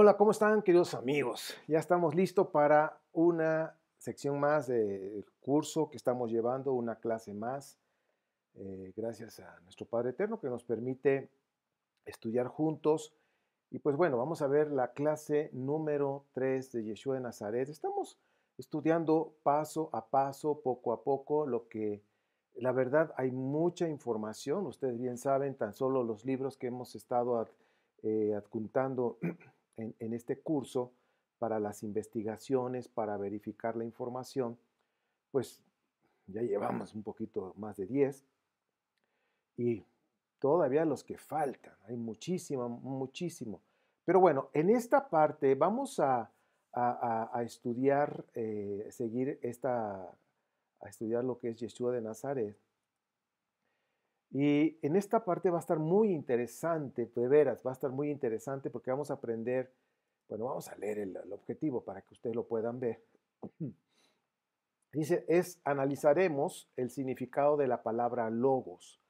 Hola, ¿cómo están, queridos amigos? Ya estamos listos para una sección más del curso que estamos llevando, una clase más, gracias a nuestro Padre Eterno que nos permite estudiar juntos. Y pues bueno, vamos a ver la clase número 3 de Yeshua de Nazaret. Estamos estudiando paso a paso, poco a poco, lo que la verdad hay mucha información. Ustedes bien saben, tan solo los libros que hemos estado adjuntando en este curso para las investigaciones, para verificar la información, pues ya llevamos un poquito más de 10 y todavía los que faltan, hay muchísimo, muchísimo. Pero bueno, en esta parte vamos a estudiar, seguir a estudiar lo que es Yeshua de Nazaret. Y en esta parte va a estar muy interesante, de veras, va a estar muy interesante porque vamos a aprender, bueno, vamos a leer el objetivo para que ustedes lo puedan ver. Dice, analizaremos el significado de la palabra logos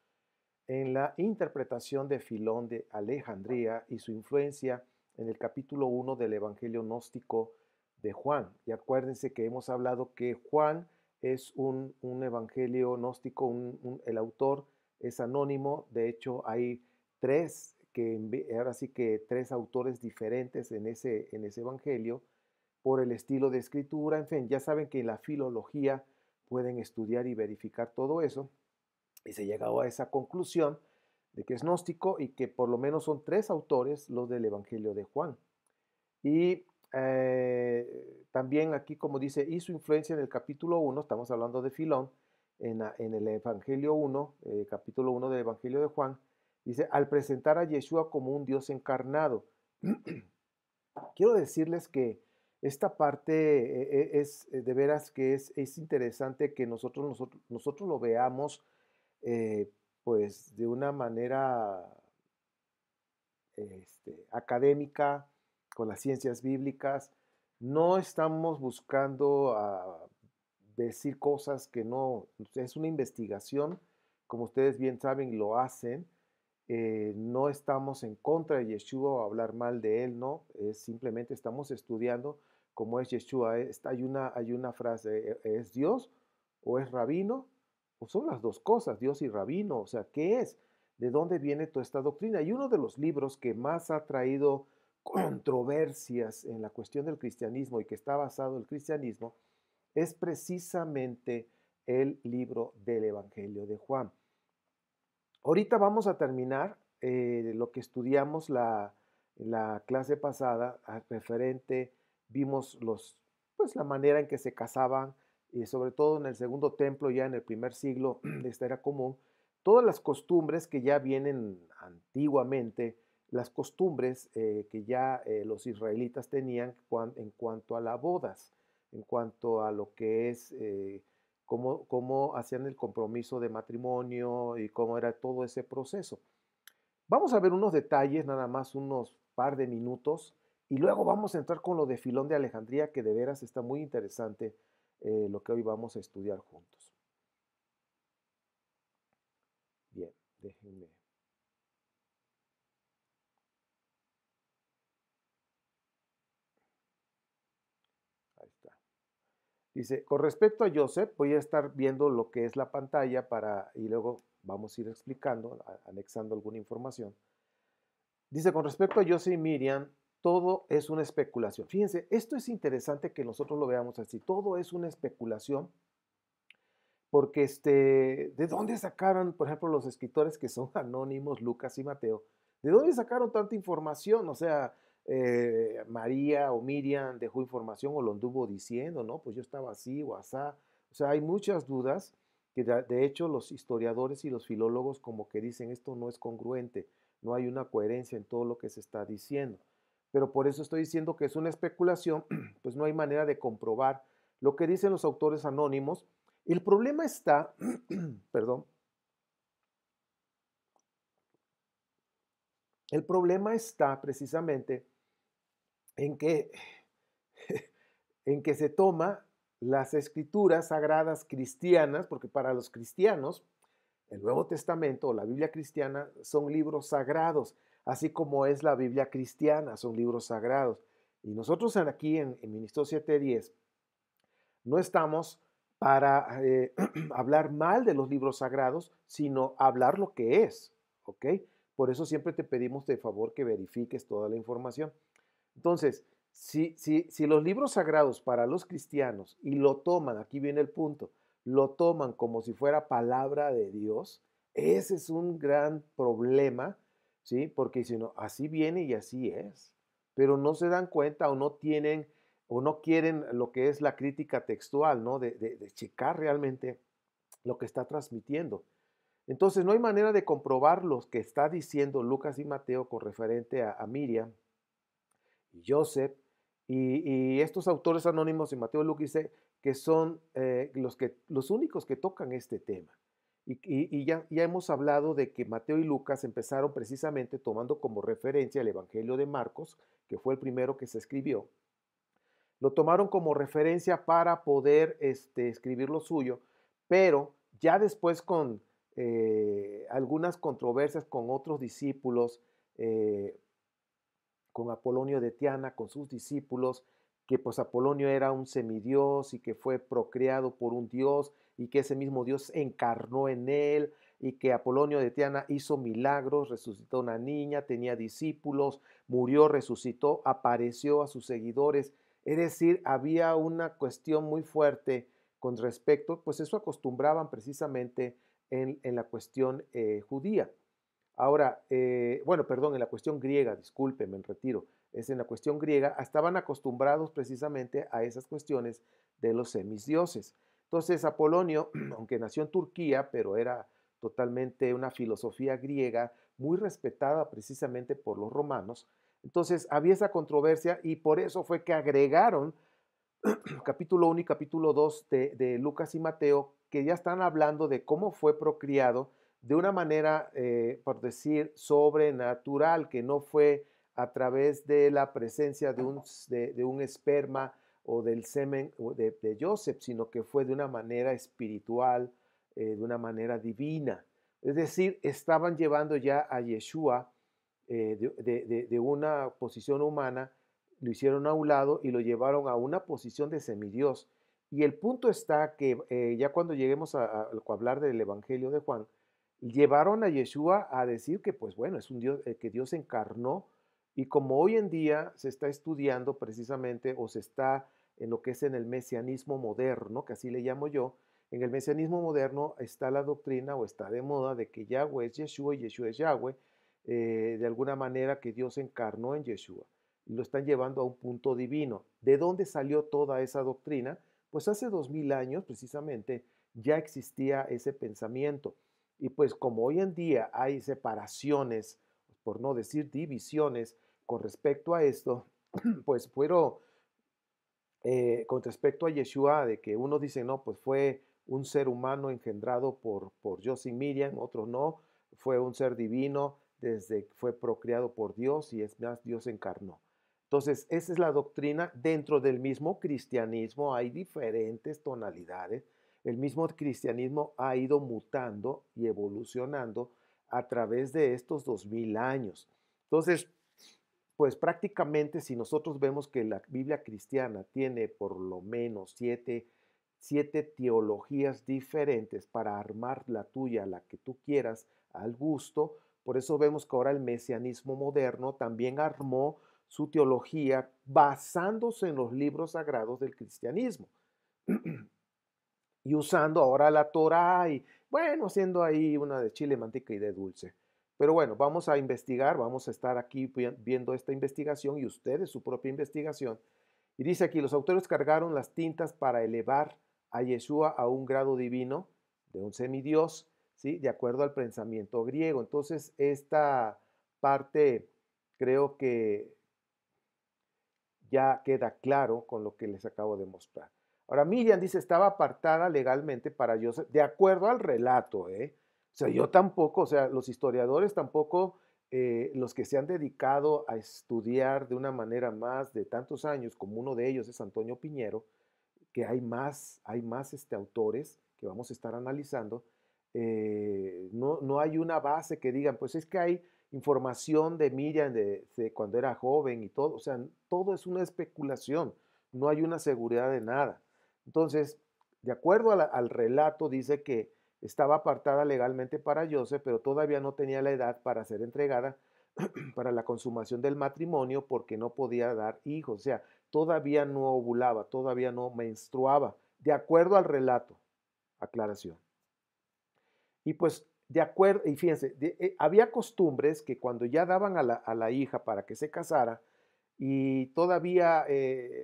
en la interpretación de Filón de Alejandría y su influencia en el capítulo 1 del Evangelio gnóstico de Juan. Y acuérdense que hemos hablado que Juan es un evangelio gnóstico, el autor es anónimo, de hecho hay ahora sí que tres autores diferentes en ese evangelio por el estilo de escritura, en fin, ya saben que en la filología pueden estudiar y verificar todo eso, y se ha llegado a esa conclusión de que es gnóstico y que por lo menos son tres autores los del Evangelio de Juan. Y también aquí, como dice, y su influencia en el capítulo 1, estamos hablando de Filón, en el Evangelio 1, capítulo 1 del Evangelio de Juan, dice, al presentar a Yeshua como un Dios encarnado. Quiero decirles que esta parte es de veras que es interesante que nosotros lo veamos eh, pues de una manera académica, con las ciencias bíblicas. No estamos buscando decir cosas que no, es una investigación, como ustedes bien saben, lo hacen. No estamos en contra de Yeshua o hablar mal de él, no, es simplemente estamos estudiando cómo es Yeshua. Hay una frase, ¿es Dios o es rabino? O son las dos cosas, Dios y rabino, o sea, ¿qué es? ¿De dónde viene toda esta doctrina? Y uno de los libros que más ha traído controversias en la cuestión del cristianismo y que está basado en el cristianismo es precisamente el libro del Evangelio de Juan. Ahorita vamos a terminar lo que estudiamos la clase pasada, referente, vimos pues, la manera en que se casaban, y sobre todo en el segundo templo, ya en el primer siglo, esta era común, todas las costumbres que ya vienen antiguamente, las costumbres que ya los israelitas tenían en cuanto a las bodas, en cuanto a lo que es cómo hacían el compromiso de matrimonio y cómo era todo ese proceso. Vamos a ver unos detalles, nada más unos par de minutos, y luego vamos a entrar con lo de Filón de Alejandría, que de veras está muy interesante lo que hoy vamos a estudiar juntos. Bien, déjenme. Ahí está. Dice, con respecto a Joseph, voy a estar viendo lo que es la pantalla y luego vamos a ir explicando, anexando alguna información. Dice, con respecto a José y Miriam, todo es una especulación. Fíjense, esto es interesante que nosotros lo veamos así. Todo es una especulación porque ¿de dónde sacaron, por ejemplo, los escritores que son anónimos, Lucas y Mateo? ¿De dónde sacaron tanta información? O sea, María o Miriam dejó información o lo anduvo diciendo, ¿no? Pues yo estaba así o asá. O sea, hay muchas dudas que de hecho los historiadores y los filólogos como que dicen esto no es congruente, no hay una coherencia en todo lo que se está diciendo. Pero por eso estoy diciendo que es una especulación, pues no hay manera de comprobar lo que dicen los autores anónimos. El problema está, perdón, el problema está precisamente en que, en que se toma las escrituras sagradas cristianas, porque para los cristianos El Nuevo Testamento o la Biblia cristiana son libros sagrados, así como es la Biblia cristiana, son libros sagrados. Y nosotros aquí en Ministerio 710 no estamos para hablar mal de los libros sagrados, sino hablar lo que es, ¿ok? Por eso siempre te pedimos de favor que verifiques toda la información. Entonces, si los libros sagrados para los cristianos, y lo toman, aquí viene el punto, lo toman como si fuera palabra de Dios, ese es un gran problema, ¿sí? Porque si no, así viene y así es, pero no se dan cuenta o no tienen o no quieren lo que es la crítica textual, ¿no? De checar realmente lo que está transmitiendo. Entonces, no hay manera de comprobar lo que está diciendo Lucas y Mateo con referente a Miriam y Joseph, y estos autores anónimos de Mateo y Lucas dice que son los únicos que tocan este tema. Y ya hemos hablado de que Mateo y Lucas empezaron precisamente tomando como referencia el Evangelio de Marcos, que fue el primero que se escribió. Lo tomaron como referencia para poder escribir lo suyo, pero ya después con algunas controversias con otros discípulos, eh, con Apolonio de Tiana, con sus discípulos, que pues Apolonio era un semidios y que fue procreado por un dios y que ese mismo dios encarnó en él y que Apolonio de Tiana hizo milagros, resucitó una niña, tenía discípulos, murió, resucitó, apareció a sus seguidores. Es decir, había una cuestión muy fuerte con respecto, pues eso acostumbraban precisamente en la cuestión judía. Ahora, bueno, perdón, en la cuestión griega, discúlpeme, me retiro, es en la cuestión griega, estaban acostumbrados precisamente a esas cuestiones de los semisdioses. Entonces, Apolonio, aunque nació en Turquía, pero era totalmente una filosofía griega muy respetada precisamente por los romanos, entonces había esa controversia y por eso fue que agregaron capítulo 1 y capítulo 2 de Lucas y Mateo, que ya están hablando de cómo fue procreado de una manera, por decir, sobrenatural, que no fue a través de la presencia de un esperma o del semen de Joseph, sino que fue de una manera espiritual, de una manera divina. Es decir, estaban llevando ya a Yeshua de una posición humana, lo hicieron a un lado y lo llevaron a una posición de semidios. Y el punto está que ya cuando lleguemos a hablar del Evangelio de Juan, llevaron a Yeshua a decir que, pues bueno, es un Dios, que Dios encarnó. Y como hoy en día se está estudiando precisamente, o se está en lo que es en el mesianismo moderno, que así le llamo yo, en el mesianismo moderno está la doctrina o está de moda de que Yahweh es Yeshua y Yeshua es Yahweh, de alguna manera que Dios encarnó en Yeshua y lo están llevando a un punto divino. ¿De dónde salió toda esa doctrina? Pues hace 2000 años precisamente ya existía ese pensamiento. Y pues como hoy en día hay separaciones, por no decir divisiones, con respecto a esto, pues fueron con respecto a Yeshua, de que uno dice, no, pues fue un ser humano engendrado por Dios y Miriam, otros no, fue un ser divino desde que fue procreado por Dios y es más, Dios encarnó. Entonces, esa es la doctrina. Dentro del mismo cristianismo hay diferentes tonalidades. El mismo cristianismo ha ido mutando y evolucionando a través de estos 2000 años. Entonces, pues prácticamente si nosotros vemos que la Biblia cristiana tiene por lo menos siete teologías diferentes para armar la tuya, la que tú quieras, al gusto, por eso vemos que ahora el mesianismo moderno también armó su teología basándose en los libros sagrados del cristianismo y usando ahora la Torá y, bueno, haciendo ahí una de chile, manteca y de dulce. Pero bueno, vamos a investigar, vamos a estar aquí viendo esta investigación y ustedes su propia investigación. Y dice aquí, los autores cargaron las tintas para elevar a Yeshua a un grado divino de un semidios, ¿sí? De acuerdo al pensamiento griego. Entonces, esta parte creo que ya queda claro con lo que les acabo de mostrar. Ahora, Miriam dice, estaba apartada legalmente para Joseph, de acuerdo al relato, ¿eh? O sea, yo tampoco, o sea, los historiadores tampoco, los que se han dedicado a estudiar de una manera más de tantos años, como uno de ellos es Antonio Piñero, que hay más autores que vamos a estar analizando, no hay una base que digan, pues es que hay información de Miriam de cuando era joven y todo, o sea, todo es una especulación, no hay una seguridad de nada. Entonces, de acuerdo al relato, dice que estaba apartada legalmente para Joseph, pero todavía no tenía la edad para ser entregada para la consumación del matrimonio porque no podía dar hijos, o sea, todavía no ovulaba, todavía no menstruaba, de acuerdo al relato, aclaración. Y pues, de acuerdo, y fíjense, había costumbres que cuando ya daban a la hija para que se casara y todavía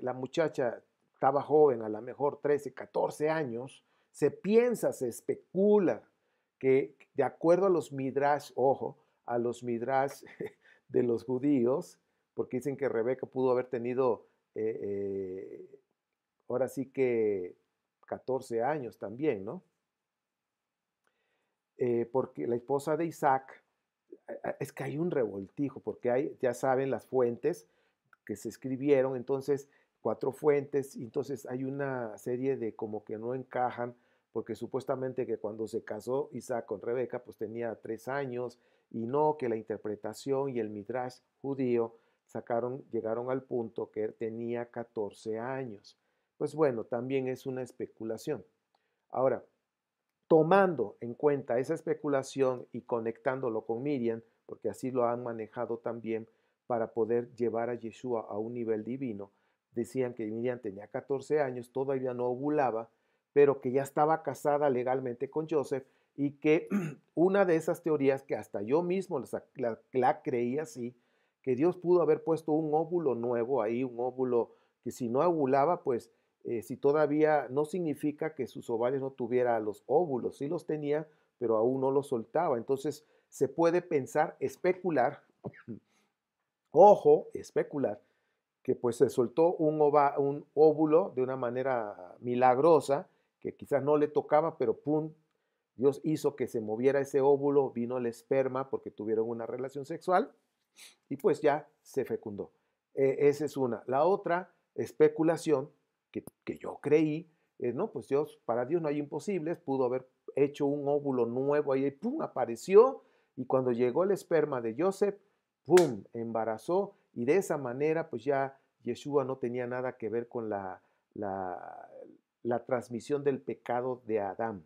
la muchacha estaba joven, a lo mejor 13, 14 años, se piensa, se especula que de acuerdo a los midrash, ojo, a los midrash de los judíos, porque dicen que Rebeca pudo haber tenido, ahora sí que 14 años también, ¿no? Porque la esposa de Isaac, es que hay un revoltijo, porque hay, ya saben, las fuentes que se escribieron, entonces 4 fuentes, y entonces hay una serie de como que no encajan, porque supuestamente que cuando se casó Isaac con Rebeca, pues tenía 3 años, y no, que la interpretación y el midrash judío llegaron al punto que tenía 14 años. Pues bueno, también es una especulación. Ahora, tomando en cuenta esa especulación y conectándolo con Miriam, porque así lo han manejado también para poder llevar a Yeshua a un nivel divino, decían que Miriam tenía 14 años, todavía no ovulaba, pero que ya estaba casada legalmente con Joseph y que una de esas teorías que hasta yo mismo la creía así, que Dios pudo haber puesto un óvulo nuevo ahí, un óvulo que si no ovulaba, pues si todavía no significa que sus ovarios no tuviera los óvulos, sí los tenía, pero aún no los soltaba. Entonces se puede pensar, especular, ojo, especular, que pues se soltó un óvulo de una manera milagrosa, que quizás no le tocaba, pero pum, Dios hizo que se moviera ese óvulo, vino el esperma porque tuvieron una relación sexual y pues ya se fecundó. Esa es una. La otra especulación que yo creí, no, pues Dios, para Dios no hay imposibles, pudo haber hecho un óvulo nuevo ahí, pum, apareció, y cuando llegó el esperma de Joseph, pum, embarazó, y de esa manera, pues ya Yeshua no tenía nada que ver con la, la transmisión del pecado de Adán.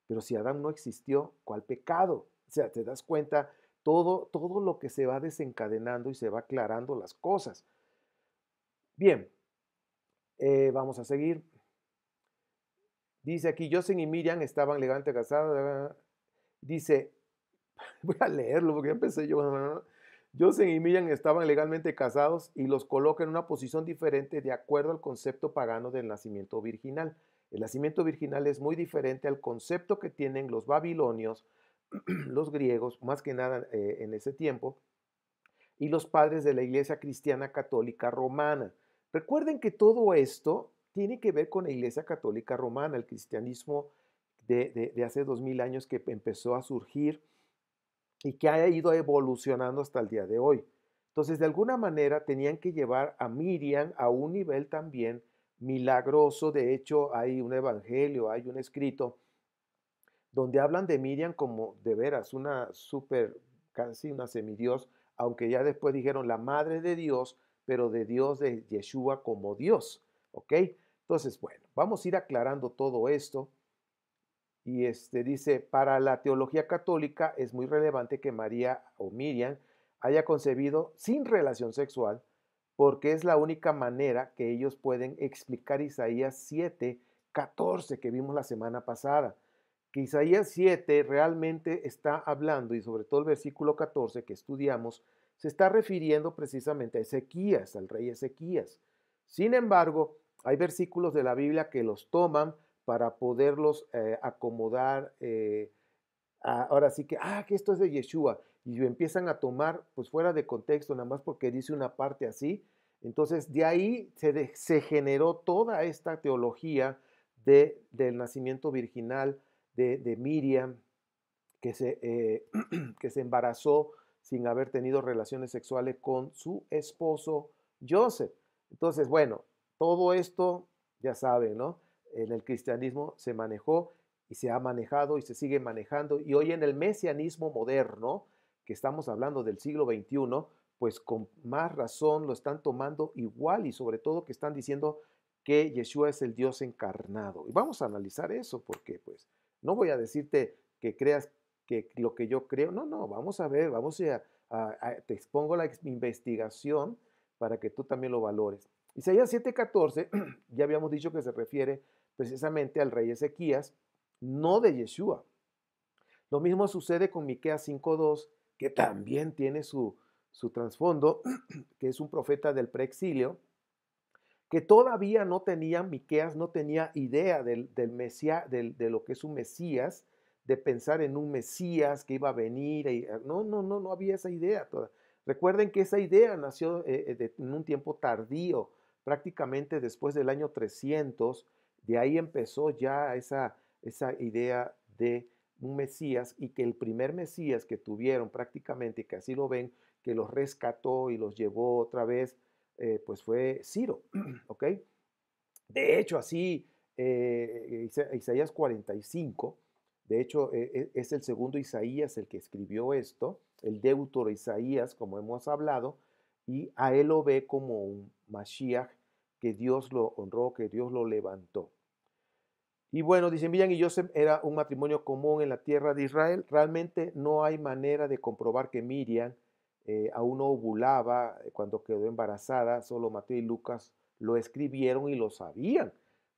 Pero si Adán no existió, ¿cuál pecado? O sea, te das cuenta todo lo que se va desencadenando y se va aclarando las cosas. Bien, vamos a seguir. Dice aquí, Joseph y Miriam estaban legalmente casados. Dice, voy a leerlo porque ya empecé yo. Joseph y Miriam estaban legalmente casados y los coloca en una posición diferente de acuerdo al concepto pagano del nacimiento virginal. El nacimiento virginal es muy diferente al concepto que tienen los babilonios, los griegos, más que nada en ese tiempo, y los padres de la Iglesia Cristiana Católica Romana. Recuerden que todo esto tiene que ver con la Iglesia Católica Romana, el cristianismo de hace 2000 años que empezó a surgir y que ha ido evolucionando hasta el día de hoy. Entonces, de alguna manera tenían que llevar a Miriam a un nivel también milagroso. De hecho, hay un evangelio, hay un escrito donde hablan de Miriam como de veras una súper, casi una semidios, aunque ya después dijeron la madre de Dios, pero de Dios de Yeshua como Dios, ¿ok? Entonces, bueno, vamos a ir aclarando todo esto. Y dice, para la teología católica es muy relevante que María o Miriam haya concebido sin relación sexual, porque es la única manera que ellos pueden explicar Isaías 7:14 que vimos la semana pasada. Que Isaías 7 realmente está hablando, y sobre todo el versículo 14 que estudiamos, se está refiriendo precisamente a Ezequías, al rey Ezequías. Sin embargo, hay versículos de la Biblia que los toman para poderlos acomodar. Ahora sí que esto es de Yeshua, y empiezan a tomar pues fuera de contexto, nada más porque dice una parte así. Entonces, de ahí se generó toda esta teología del nacimiento virginal de Miriam, que se embarazó sin haber tenido relaciones sexuales con su esposo Joseph. Entonces, bueno, todo esto, ya saben, ¿no? En el cristianismo se manejó y se ha manejado y se sigue manejando. Y hoy en el mesianismo moderno, que estamos hablando del siglo XXI, pues con más razón lo están tomando igual y sobre todo que están diciendo que Yeshua es el Dios encarnado. Y vamos a analizar eso porque pues no voy a decirte que creas que lo que yo creo, no, no, vamos a ver, te expongo la investigación para que tú también lo valores. Isaías 7:14, ya habíamos dicho que se refiere precisamente al rey Ezequías, no de Yeshua. Lo mismo sucede con Miqueas 5:2, que también tiene su trasfondo, que es un profeta del preexilio, que todavía no tenía, Miqueas no tenía idea del Mesías, de lo que es un Mesías, de pensar en un Mesías que iba a venir. No había esa idea. Recuerden que esa idea nació en un tiempo tardío, prácticamente después del año 300. De ahí empezó ya esa idea de un Mesías, y que el primer Mesías que tuvieron prácticamente, que así lo ven, que los rescató y los llevó otra vez, pues fue Ciro, ¿ok? De hecho, así, Isaías 45, de hecho, es el segundo Isaías el que escribió esto, el deutero Isaías, como hemos hablado, y a él lo ve como un Mashiach, que Dios lo honró, que Dios lo levantó. Y bueno, dice Miriam y Joseph era un matrimonio común en la tierra de Israel. Realmente no hay manera de comprobar que Miriam aún no ovulaba cuando quedó embarazada. Solo Mateo y Lucas lo escribieron y lo sabían,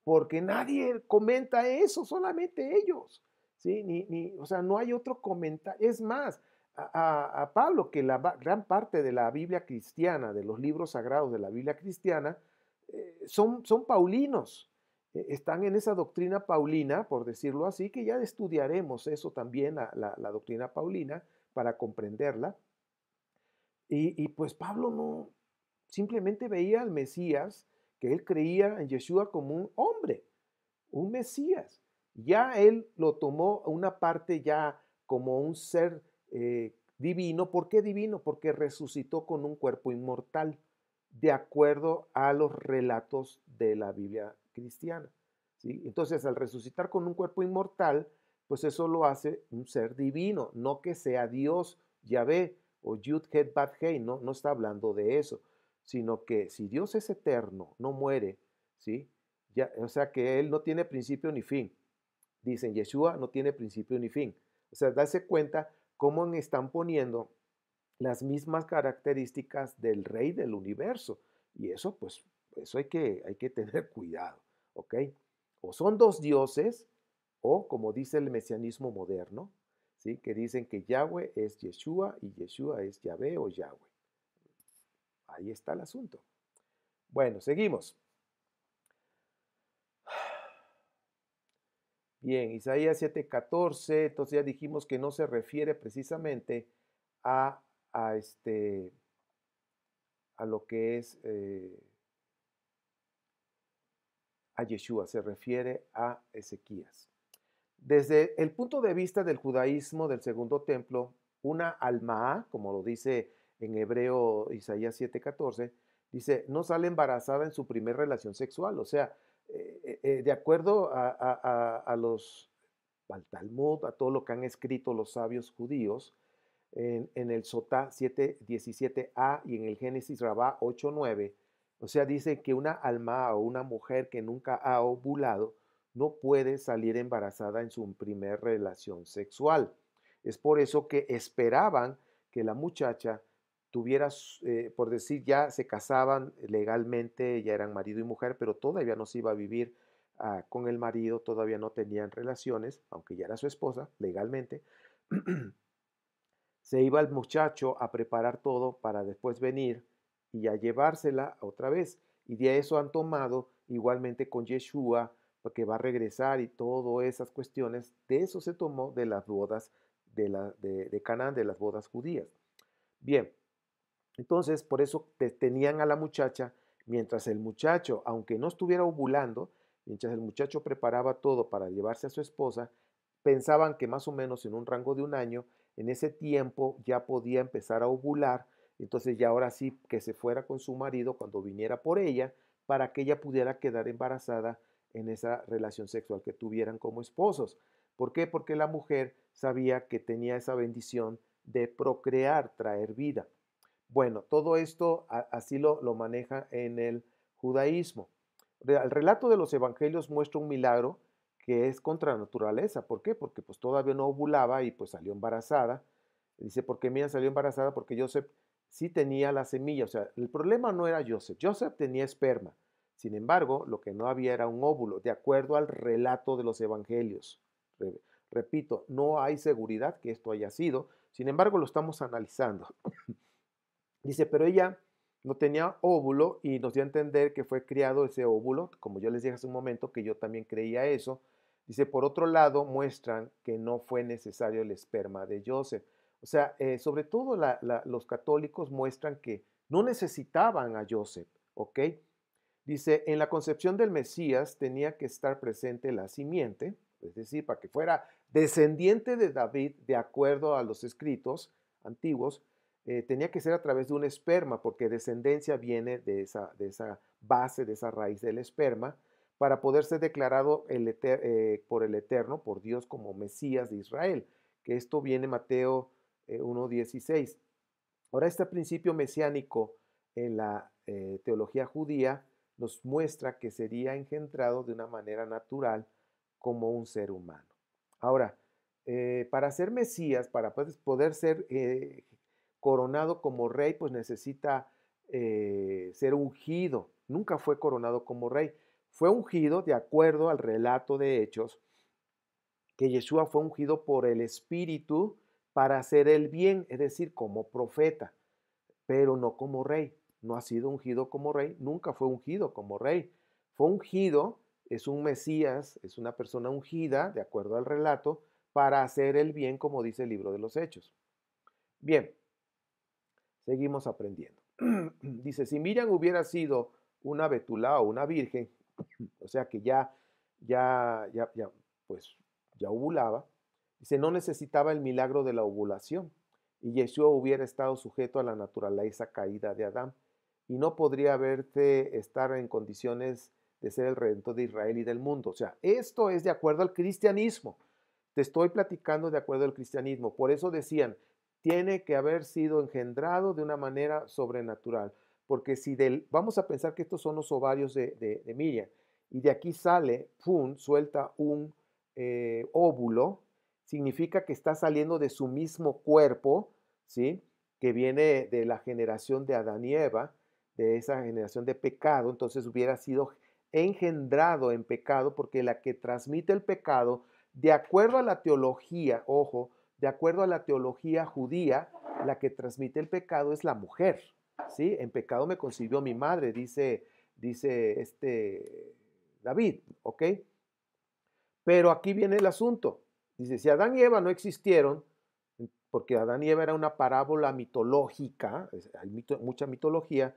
porque nadie comenta eso, solamente ellos. ¿Sí? O sea, no hay otro comentario. Es más, a Pablo, que la gran parte de la Biblia cristiana, de los libros sagrados de la Biblia cristiana, son paulinos, están en esa doctrina paulina, por decirlo así, que ya estudiaremos eso también, la doctrina paulina, para comprenderla. Y pues Pablo no, simplemente veía al Mesías, que él creía en Yeshua como un hombre, un Mesías. Ya él lo tomó una parte ya como un ser divino. ¿Por qué divino? Porque resucitó con un cuerpo inmortal, de acuerdo a los relatos de la Biblia cristiana. ¿Sí? Entonces, al resucitar con un cuerpo inmortal, pues eso lo hace un ser divino, no que sea Dios, Yahvé o Yud Het Bat Hei, no está hablando de eso, sino que si Dios es eterno, no muere, ¿sí? Ya, o sea que él no tiene principio ni fin. Dicen, Yeshua no tiene principio ni fin. O sea, darse cuenta cómo están poniendo las mismas características del rey del universo. Y eso, pues, eso hay que tener cuidado, ¿ok? O son dos dioses, o como dice el mesianismo moderno, ¿sí? Que dicen que Yahweh es Yeshua y Yeshua es Yahvé o Yahweh. Ahí está el asunto. Bueno, seguimos. Bien, Isaías 7:14, entonces ya dijimos que no se refiere precisamente a, a lo que es a Yeshua, se refiere a Ezequías. Desde el punto de vista del judaísmo del segundo templo, una alma, como lo dice en hebreo Isaías 7:14, dice, no sale embarazada en su primer relación sexual. O sea, de acuerdo al Talmud, a todo lo que han escrito los sabios judíos, en el Sotá 7:17a y en el Génesis Rabá 8:9, o sea, dice que una alma o una mujer que nunca ha ovulado no puede salir embarazada en su primer relación sexual. Es por eso que esperaban que la muchacha tuviera, por decir, ya se casaban legalmente, ya eran marido y mujer, pero todavía no se iba a vivir con el marido, todavía no tenían relaciones, aunque ya era su esposa legalmente. Se iba el muchacho a preparar todo para después venir y a llevársela otra vez. Y de eso han tomado igualmente con Yeshua, porque va a regresar y todas esas cuestiones. De eso se tomó de las bodas de Canaán, de las bodas judías. Bien, entonces por eso tenían a la muchacha, mientras el muchacho, aunque no estuviera ovulando, mientras el muchacho preparaba todo para llevarse a su esposa, pensaban que más o menos en un rango de un año, en ese tiempo ya podía empezar a ovular. Entonces ya ahora sí que se fuera con su marido cuando viniera por ella, para que ella pudiera quedar embarazada en esa relación sexual que tuvieran como esposos. ¿Por qué? Porque la mujer sabía que tenía esa bendición de procrear, traer vida. Bueno, todo esto así lo maneja en el judaísmo. El relato de los evangelios muestra un milagro que es contra la naturaleza. ¿Por qué? Porque pues todavía no ovulaba y pues salió embarazada. Dice, porque mira, salió embarazada porque Joseph sí tenía la semilla. O sea, el problema no era Joseph. Joseph tenía esperma. Sin embargo, lo que no había era un óvulo, de acuerdo al relato de los evangelios. Repito, no hay seguridad que esto haya sido. Sin embargo, lo estamos analizando. Dice, pero ella no tenía óvulo y nos dio a entender que fue criado ese óvulo, como yo les dije hace un momento, que yo también creía eso. Dice, por otro lado, muestran que no fue necesario el esperma de Joseph. O sea, sobre todo los católicos muestran que no necesitaban a Joseph, ¿ok? Dice, en la concepción del Mesías tenía que estar presente la simiente, es decir, para que fuera descendiente de David de acuerdo a los escritos antiguos, tenía que ser a través de un esperma, porque descendencia viene de esa base, de esa raíz del esperma, para poder ser declarado por el Eterno, por Dios, como Mesías de Israel, que esto viene Mateo 1:16. Ahora, este principio mesiánico en la teología judía nos muestra que sería engendrado de una manera natural como un ser humano. Ahora, para ser Mesías, para poder ser coronado como rey, pues necesita ser ungido. Nunca fue coronado como rey. Fue ungido de acuerdo al relato de Hechos, que Yeshua fue ungido por el Espíritu para hacer el bien, es decir, como profeta, pero no como rey. No ha sido ungido como rey, nunca fue ungido como rey. Fue ungido, es un Mesías, es una persona ungida, de acuerdo al relato, para hacer el bien, como dice el libro de los Hechos. Bien, seguimos aprendiendo. Dice, si Miriam hubiera sido una betulá o una virgen, o sea que pues ya ovulaba, dice, no necesitaba el milagro de la ovulación y Yeshua hubiera estado sujeto a la naturaleza caída de Adán y no podría estar en condiciones de ser el redentor de Israel y del mundo. O sea, esto es de acuerdo al cristianismo. Te estoy platicando de acuerdo al cristianismo. Por eso decían, tiene que haber sido engendrado de una manera sobrenatural. Porque si vamos a pensar que estos son los ovarios de Miriam, y de aquí sale, ¡pum!, suelta un óvulo, significa que está saliendo de su mismo cuerpo, ¿sí?, que viene de la generación de Adán y Eva, de esa generación de pecado. Entonces hubiera sido engendrado en pecado, porque la que transmite el pecado, de acuerdo a la teología, ojo, de acuerdo a la teología judía, la que transmite el pecado es la mujer, ¿sí? En pecado me concibió mi madre, dice David, ¿ok? Pero aquí viene el asunto. Dice, si Adán y Eva no existieron, porque Adán y Eva era una parábola mitológica, hay mucha mitología,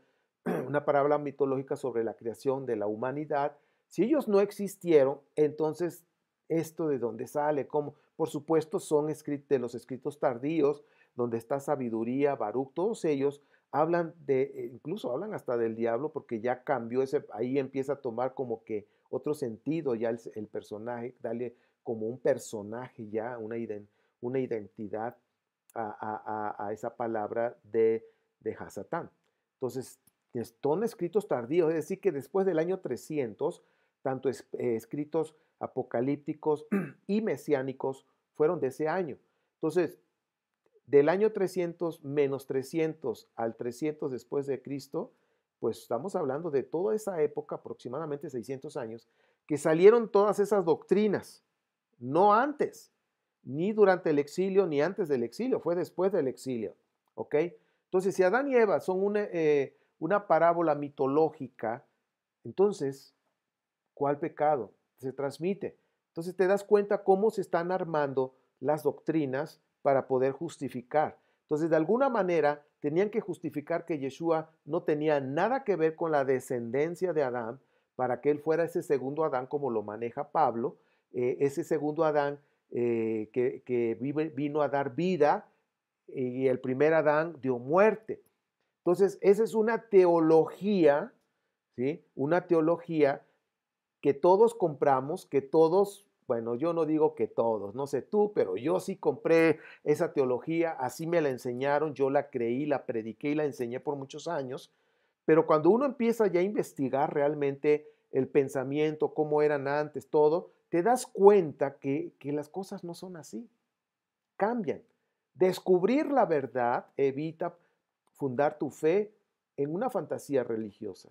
una parábola mitológica sobre la creación de la humanidad. Si ellos no existieron, entonces, ¿esto de dónde sale? ¿Cómo? Por supuesto, son de los escritos tardíos, donde está sabiduría, Baruch, todos ellos hablan incluso hablan hasta del diablo, porque ya cambió ahí empieza a tomar como que otro sentido ya el personaje, darle como un personaje ya, una identidad a esa palabra de Hasatán. Entonces, son escritos tardíos, es decir, que después del año 300, tanto escritos apocalípticos y mesiánicos fueron de ese año. Entonces, del año 300 menos 300 al 300 después de Cristo, pues estamos hablando de toda esa época, aproximadamente 600 años, que salieron todas esas doctrinas, no antes, ni durante el exilio, ni antes del exilio, fue después del exilio, ¿ok? Entonces, si Adán y Eva son una parábola mitológica, entonces, ¿cuál pecado se transmite? Entonces te das cuenta cómo se están armando las doctrinas para poder justificar. Entonces, de alguna manera, tenían que justificar que Yeshua no tenía nada que ver con la descendencia de Adán, para que él fuera ese segundo Adán, como lo maneja Pablo, ese segundo Adán que vino a dar vida, y el primer Adán dio muerte. Entonces, esa es una teología, ¿sí? Una teología que todos compramos, que todos bueno, yo no digo que todos, no sé tú, pero yo sí compré esa teología, así me la enseñaron, yo la creí, la prediqué y la enseñé por muchos años, pero cuando uno empieza ya a investigar realmente el pensamiento, cómo eran antes, todo, te das cuenta que las cosas no son así, cambian. Descubrir la verdad evita fundar tu fe en una fantasía religiosa.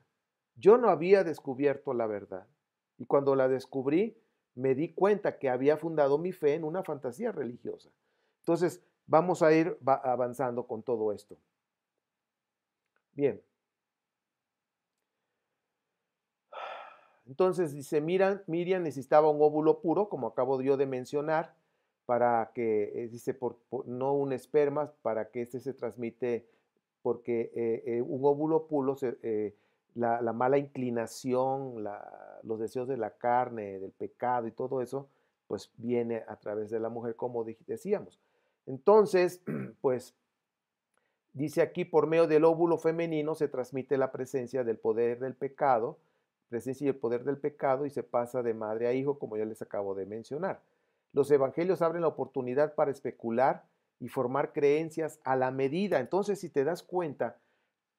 Yo no había descubierto la verdad y cuando la descubrí me di cuenta que había fundado mi fe en una fantasía religiosa. Entonces, vamos a ir avanzando con todo esto. Bien. Entonces dice, Miriam necesitaba un óvulo puro, como acabo yo de mencionar, para que, dice, no un esperma, para que este se transmite, porque un óvulo puro, la mala inclinación, los deseos de la carne, del pecado y todo eso, pues viene a través de la mujer, como decíamos. Entonces, pues dice aquí, por medio del óvulo femenino se transmite la presencia del poder del pecado, presencia y el poder del pecado y se pasa de madre a hijo, como ya les acabo de mencionar. Los evangelios abren la oportunidad para especular y formar creencias a la medida. Entonces, si te das cuenta,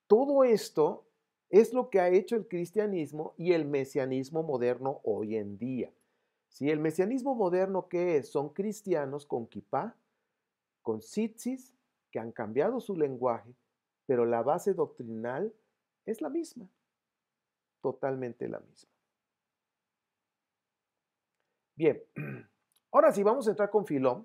todo esto es lo que ha hecho el cristianismo y el mesianismo moderno hoy en día. Si el mesianismo moderno, ¿qué es? Son cristianos con kipá, con tzitzis, que han cambiado su lenguaje, pero la base doctrinal es la misma, totalmente la misma. Bien, ahora sí vamos a entrar con Filón,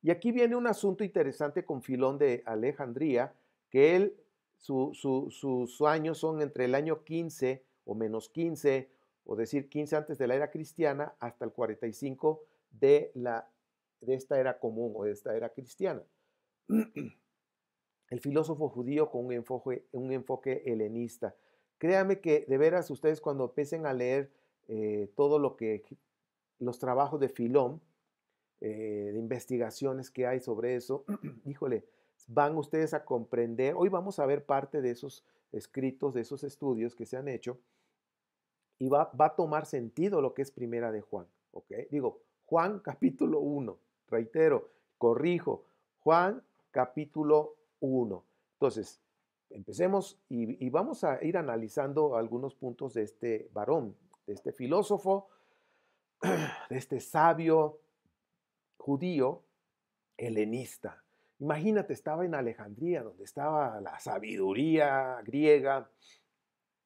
y aquí viene un asunto interesante con Filón de Alejandría, que él, sus años son entre el año 15 o menos 15, o decir 15 antes de la era cristiana, hasta el 45 de esta era común o de esta era cristiana. El filósofo judío con un enfoque helenista. Créame que de veras ustedes cuando empiecen a leer todo lo que los trabajos de Filón, de investigaciones que hay sobre eso, híjole, van ustedes a comprender. Hoy vamos a ver parte de esos escritos, de esos estudios que se han hecho y va a tomar sentido lo que es Primera de Juan, ¿ok? Digo, Juan capítulo 1, reitero, corrijo, Juan capítulo 1. Entonces, empecemos y vamos a ir analizando algunos puntos de este varón, de este filósofo, de este sabio judío helenista. Imagínate, estaba en Alejandría, donde estaba la sabiduría griega,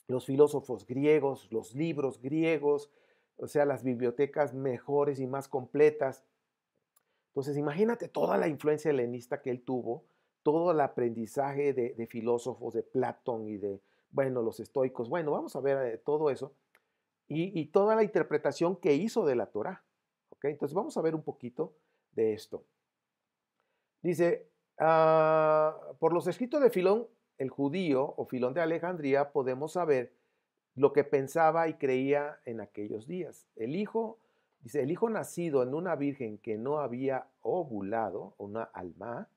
los filósofos griegos, los libros griegos, o sea, las bibliotecas mejores y más completas. Entonces, imagínate toda la influencia helenista que él tuvo, todo el aprendizaje de filósofos, de Platón y de, bueno, los estoicos. Bueno, vamos a ver todo eso y toda la interpretación que hizo de la Torá. ¿Ok? Entonces, vamos a ver un poquito de esto. Dice, por los escritos de Filón, el judío o Filón de Alejandría, podemos saber lo que pensaba y creía en aquellos días. El hijo, dice, el hijo nacido en una virgen que no había ovulado, una alma,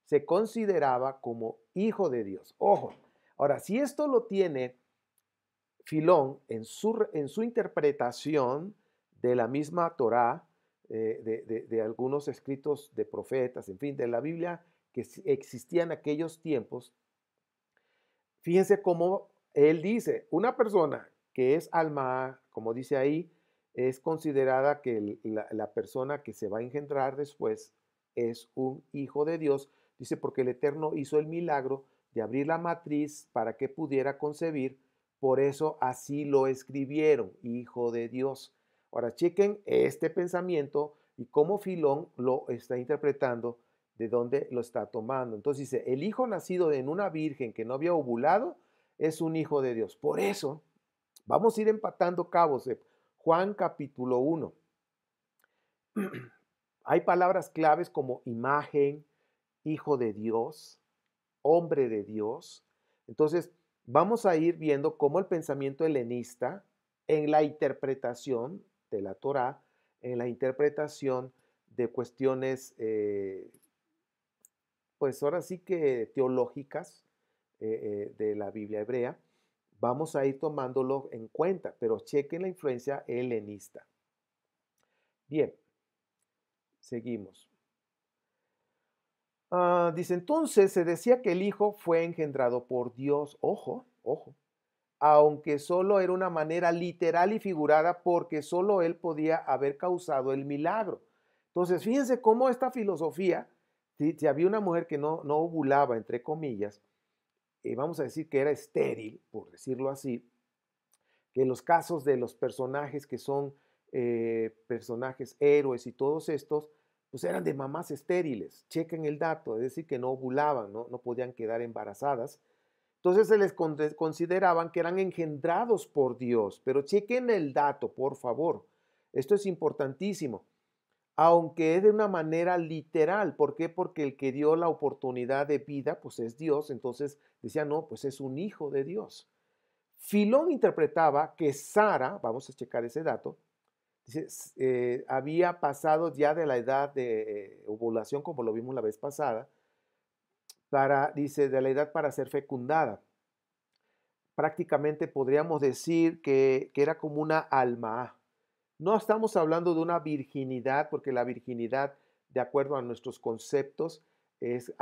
se consideraba como hijo de Dios. Ojo, ahora, si esto lo tiene Filón en su interpretación de la misma Torá, de algunos escritos de profetas, en fin, de la Biblia que existía en aquellos tiempos, fíjense cómo él dice, una persona que es alma, como dice ahí, es considerada que la persona que se va a engendrar después es un hijo de Dios, dice, porque el Eterno hizo el milagro de abrir la matriz para que pudiera concebir, por eso así lo escribieron, hijo de Dios. Ahora chequen este pensamiento y cómo Filón lo está interpretando, de dónde lo está tomando. Entonces dice, el hijo nacido en una virgen que no había ovulado es un hijo de Dios. Por eso, vamos a ir empatando cabos. Juan capítulo 1. Hay palabras claves como imagen, hijo de Dios, hombre de Dios. Entonces, vamos a ir viendo cómo el pensamiento helenista en la interpretación de la Torá, en la interpretación de cuestiones pues ahora sí que teológicas de la Biblia hebrea, vamos a ir tomándolo en cuenta, pero chequen la influencia helenista. Bien, Seguimos. Dice, entonces se decía que el Hijo fue engendrado por Dios. Ojo, ojo. Aunque solo era una manera literal y figurada porque solo Él podía haber causado el milagro. Entonces, fíjense cómo esta filosofía, si había una mujer que no ovulaba, entre comillas, vamos a decir que era estéril, por decirlo así, que los casos de los personajes que son personajes héroes y todos estos, pues eran de mamás estériles. Chequen el dato, es decir, que no ovulaban, no podían quedar embarazadas. Entonces se les consideraban que eran engendrados por Dios. Pero chequen el dato, por favor. Esto es importantísimo. Aunque es de una manera literal. ¿Por qué? Porque el que dio la oportunidad de vida, pues es Dios. Entonces decía, no, pues es un hijo de Dios. Filón interpretaba que Sara, vamos a checar ese dato, dice, había pasado ya de la edad de ovulación, como lo vimos la vez pasada, dice, de la edad para ser fecundada. Prácticamente podríamos decir que era como una alma. No estamos hablando de una virginidad, porque la virginidad, de acuerdo a nuestros conceptos, es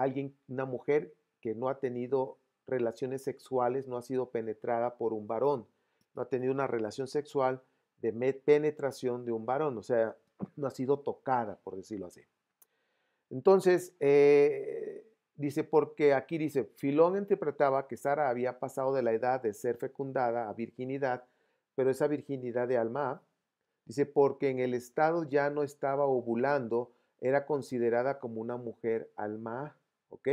una mujer que no ha tenido relaciones sexuales, no ha sido penetrada por un varón, no ha tenido una relación sexual de penetración de un varón, o sea, no ha sido tocada, por decirlo así. Entonces, dice, porque aquí dice, Filón interpretaba que Sara había pasado de la edad de ser fecundada a virginidad, pero esa virginidad de alma, dice, porque en el estado ya no estaba ovulando, era considerada como una mujer alma, ¿ok?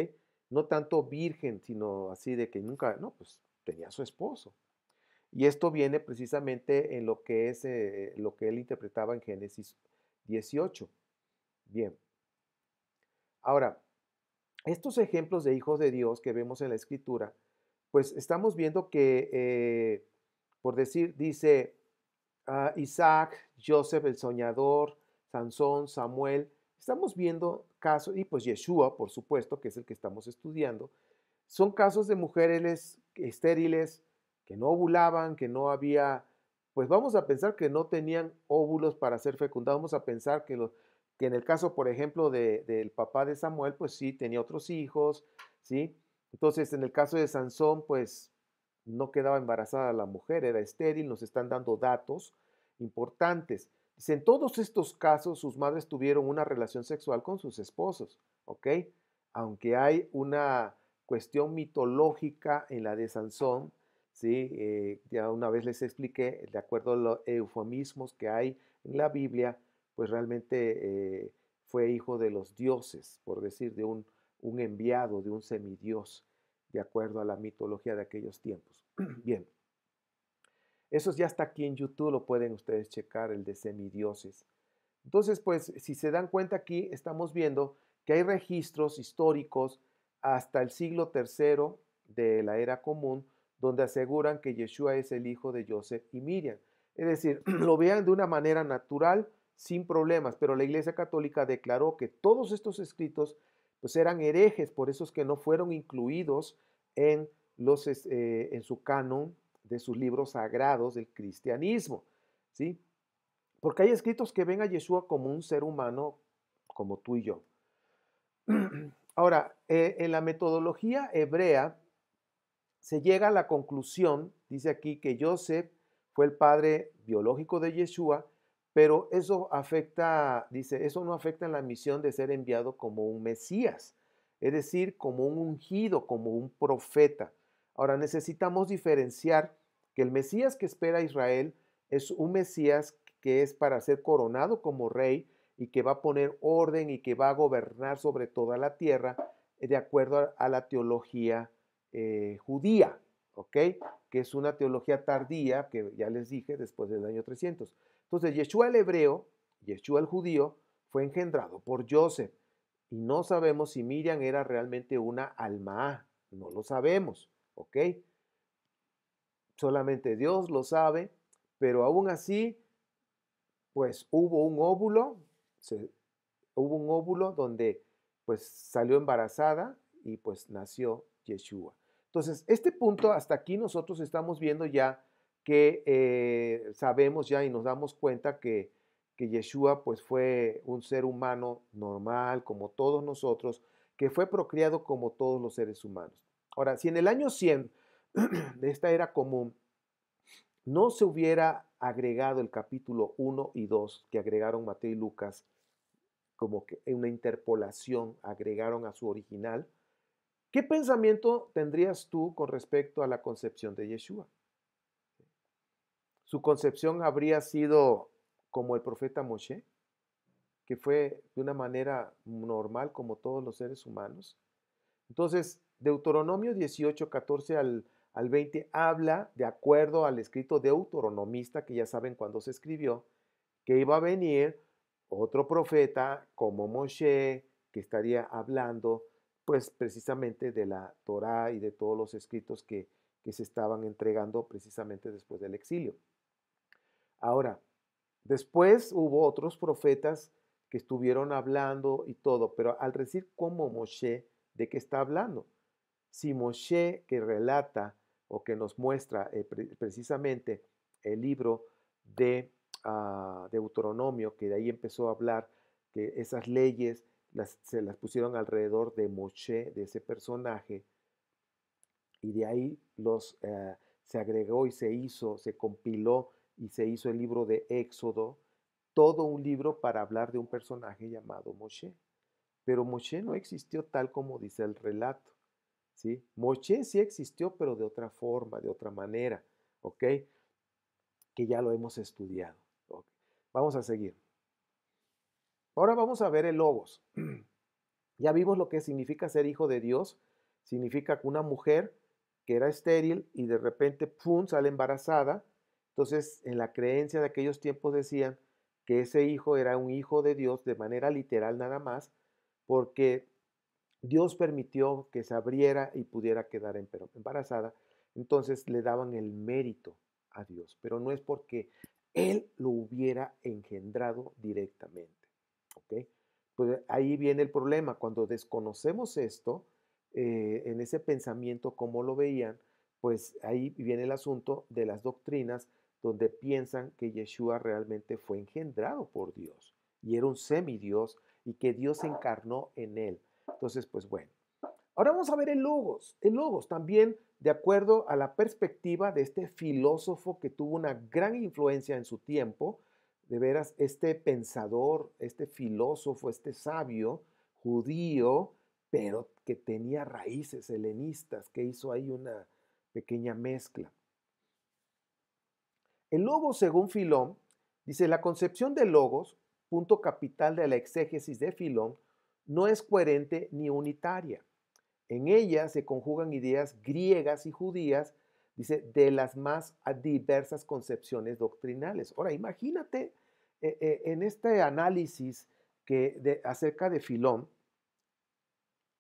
No tanto virgen, sino así de que nunca, no, pues tenía su esposo. Y esto viene precisamente en lo que es lo que él interpretaba en Génesis 18. Bien. Ahora, estos ejemplos de hijos de Dios que vemos en la escritura, pues estamos viendo que, por decir, dice Isaac, Joseph el soñador, Sansón, Samuel, estamos viendo casos, y pues Yeshua, por supuesto, que es el que estamos estudiando, son casos de mujeres estériles que no ovulaban, que no había, pues vamos a pensar que no tenían óvulos para ser fecundados, vamos a pensar que en el caso, por ejemplo, del papá de Samuel, pues sí, tenía otros hijos, ¿sí? Entonces, en el caso de Sansón, pues no quedaba embarazada la mujer, era estéril, nos están dando datos importantes. Dice, en todos estos casos, sus madres tuvieron una relación sexual con sus esposos, ¿ok? Aunque hay una cuestión mitológica en la de Sansón, ¿sí? Ya una vez les expliqué, de acuerdo a los eufemismos que hay en la Biblia, pues realmente fue hijo de los dioses, por decir, de un enviado, de un semidios, de acuerdo a la mitología de aquellos tiempos. Bien, eso ya está aquí en YouTube, lo pueden ustedes checar, el de semidioses. Entonces, pues, si se dan cuenta aquí, estamos viendo que hay registros históricos hasta el siglo III de la era común, donde aseguran que Yeshua es el hijo de Joseph y Miriam. Es decir, lo vean de una manera natural, sin problemas, pero la Iglesia Católica declaró que todos estos escritos pues eran herejes, por eso es que no fueron incluidos en, en su canon de sus libros sagrados del cristianismo, ¿sí? Porque hay escritos que ven a Yeshua como un ser humano como tú y yo. Ahora, en la metodología hebrea se llega a la conclusión, dice aquí, que Joseph fue el padre biológico de Yeshua, pero eso afecta, dice, eso no afecta en la misión de ser enviado como un Mesías, es decir, como un ungido, como un profeta. Ahora, necesitamos diferenciar que el Mesías que espera Israel es un Mesías que es para ser coronado como rey y que va a poner orden y que va a gobernar sobre toda la tierra de acuerdo a la teología judía, ¿ok? Que es una teología tardía, que ya les dije, después del año 300. Entonces, Yeshua el hebreo, Yeshua el judío, fue engendrado por Joseph. Y no sabemos si Miriam era realmente una alma, no lo sabemos, ¿ok? Solamente Dios lo sabe, pero aún así, pues hubo un óvulo donde pues salió embarazada y pues nació Yeshua. Entonces, este punto hasta aquí nosotros estamos viendo ya que sabemos ya y nos damos cuenta que Yeshua pues fue un ser humano normal como todos nosotros, que fue procreado como todos los seres humanos. Ahora, si en el año 100 de esta era común no se hubiera agregado el capítulo 1 y 2 que agregaron Mateo y Lucas, como que en una interpolación agregaron a su original, ¿qué pensamiento tendrías tú con respecto a la concepción de Yeshua? ¿Su concepción habría sido como el profeta Moshe, que fue de una manera normal como todos los seres humanos? Entonces, Deuteronomio 18, 14 al 20 habla, de acuerdo al escrito deuteronomista, que ya saben cuándo se escribió, que iba a venir otro profeta como Moshe, que estaría hablando pues precisamente de la Torá y de todos los escritos que se estaban entregando precisamente después del exilio. Ahora, después hubo otros profetas que estuvieron hablando y todo, pero al decir como Moshe, ¿de qué está hablando? Si Moshe, que relata o que nos muestra precisamente el libro de Deuteronomio, que de ahí empezó a hablar que esas leyes se las pusieron alrededor de Moshe, de ese personaje, y de ahí se agregó y se compiló y se hizo el libro de Éxodo, todo un libro para hablar de un personaje llamado Moshe. Pero Moshe no existió tal como dice el relato, ¿sí? Moshe sí existió, pero de otra forma, de otra manera, ¿ok? Que ya lo hemos estudiado. ¿Okay? Vamos a seguir. Ahora vamos a ver el logos. Ya vimos lo que significa ser hijo de Dios. Significa que una mujer que era estéril y de repente, ¡pum!, sale embarazada. Entonces, en la creencia de aquellos tiempos decían que ese hijo era un hijo de Dios de manera literal nada más, porque Dios permitió que se abriera y pudiera quedar embarazada. Entonces le daban el mérito a Dios, pero no es porque Él lo hubiera engendrado directamente. ¿Ok? Pues ahí viene el problema. Cuando desconocemos esto, en ese pensamiento, como lo veían, pues ahí viene el asunto de las doctrinas donde piensan que Yeshua realmente fue engendrado por Dios y era un semidios y que Dios se encarnó en él. Entonces, pues bueno. Ahora vamos a ver el logos. El logos también, de acuerdo a la perspectiva de este filósofo que tuvo una gran influencia en su tiempo, de veras, este pensador, este filósofo, este sabio judío, pero que tenía raíces helenistas, que hizo ahí una pequeña mezcla. El logos, según Filón, dice, la concepción de logos, punto capital de la exégesis de Filón, no es coherente ni unitaria. En ella se conjugan ideas griegas y judías, dice, de las más diversas concepciones doctrinales. Ahora, imagínate en este análisis acerca de Filón,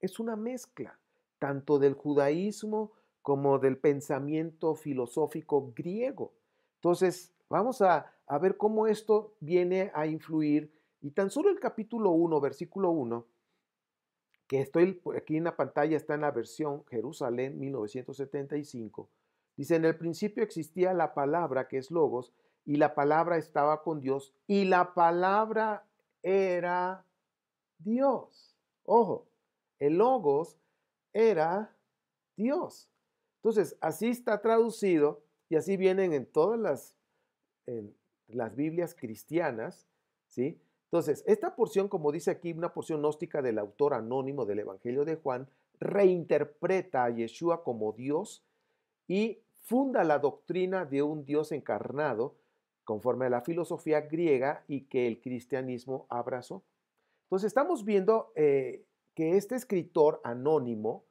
es una mezcla tanto del judaísmo como del pensamiento filosófico griego. Entonces, vamos a ver cómo esto viene a influir. Y tan solo el capítulo 1, versículo 1, que estoy aquí en la pantalla, está en la versión Jerusalén 1975. Dice, en el principio existía la palabra, que es Logos, y la palabra estaba con Dios, y la palabra era Dios. Ojo, el Logos era Dios. Entonces, así está traducido, y así vienen en las Biblias cristianas, ¿sí? Entonces, esta porción, como dice aquí, una porción gnóstica del autor anónimo del Evangelio de Juan, reinterpreta a Yeshua como Dios y funda la doctrina de un Dios encarnado conforme a la filosofía griega y que el cristianismo abrazó. Entonces, estamos viendo que este escritor anónimo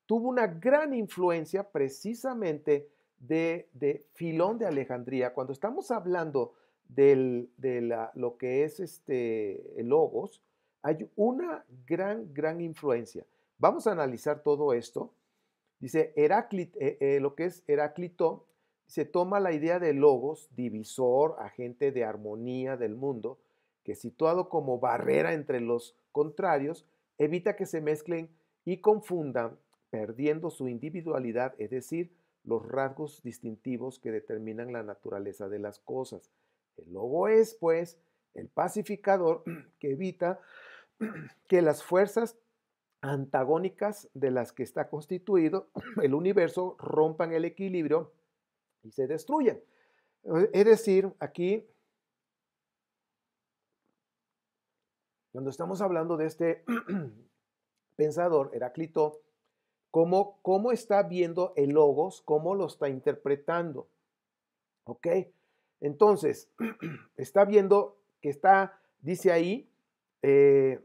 tuvo una gran influencia precisamente de Filón de Alejandría. Cuando estamos hablando lo que es el Logos, hay una gran influencia. Vamos a analizar todo esto. Dice, lo que es Heráclito, se toma la idea de Logos, divisor, agente de armonía del mundo, que situado como barrera entre los contrarios, evita que se mezclen y confundan, perdiendo su individualidad, es decir, los rasgos distintivos que determinan la naturaleza de las cosas. El logo es, pues, el pacificador que evita que las fuerzas antagónicas de las que está constituido el universo rompan el equilibrio y se destruyan. Es decir, aquí, cuando estamos hablando de este pensador, Heráclito, cómo está viendo el logos, cómo lo está interpretando. ¿Ok? Entonces, está viendo que está, dice ahí, eh,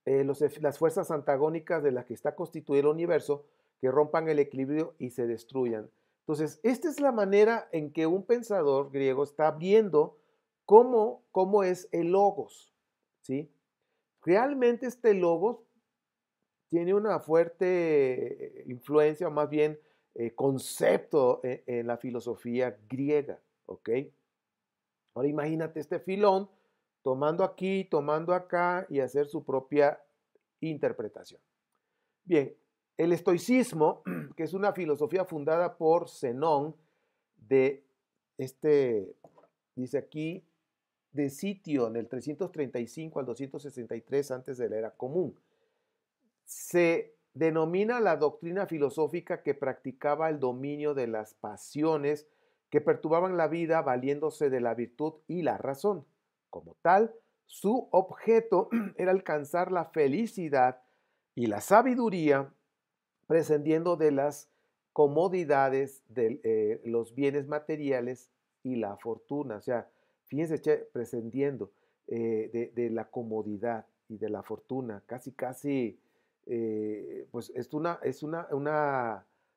las fuerzas antagónicas de las que está constituido el universo, que rompan el equilibrio y se destruyan. Entonces, esta es la manera en que un pensador griego está viendo cómo es el logos, ¿sí? Realmente este logos tiene una fuerte influencia, o más bien concepto en la filosofía griega, ¿ok? Ahora imagínate este Filón tomando aquí, tomando acá y hacer su propia interpretación. Bien, el estoicismo, que es una filosofía fundada por Zenón, de dice aquí, de Sitio en el 335 al 263 antes de la era común. Se denomina la doctrina filosófica que practicaba el dominio de las pasiones que perturbaban la vida valiéndose de la virtud y la razón. Como tal, su objeto era alcanzar la felicidad y la sabiduría prescindiendo de las comodidades de los bienes materiales y la fortuna. O sea, fíjense, prescindiendo de la comodidad y de la fortuna. Casi, pues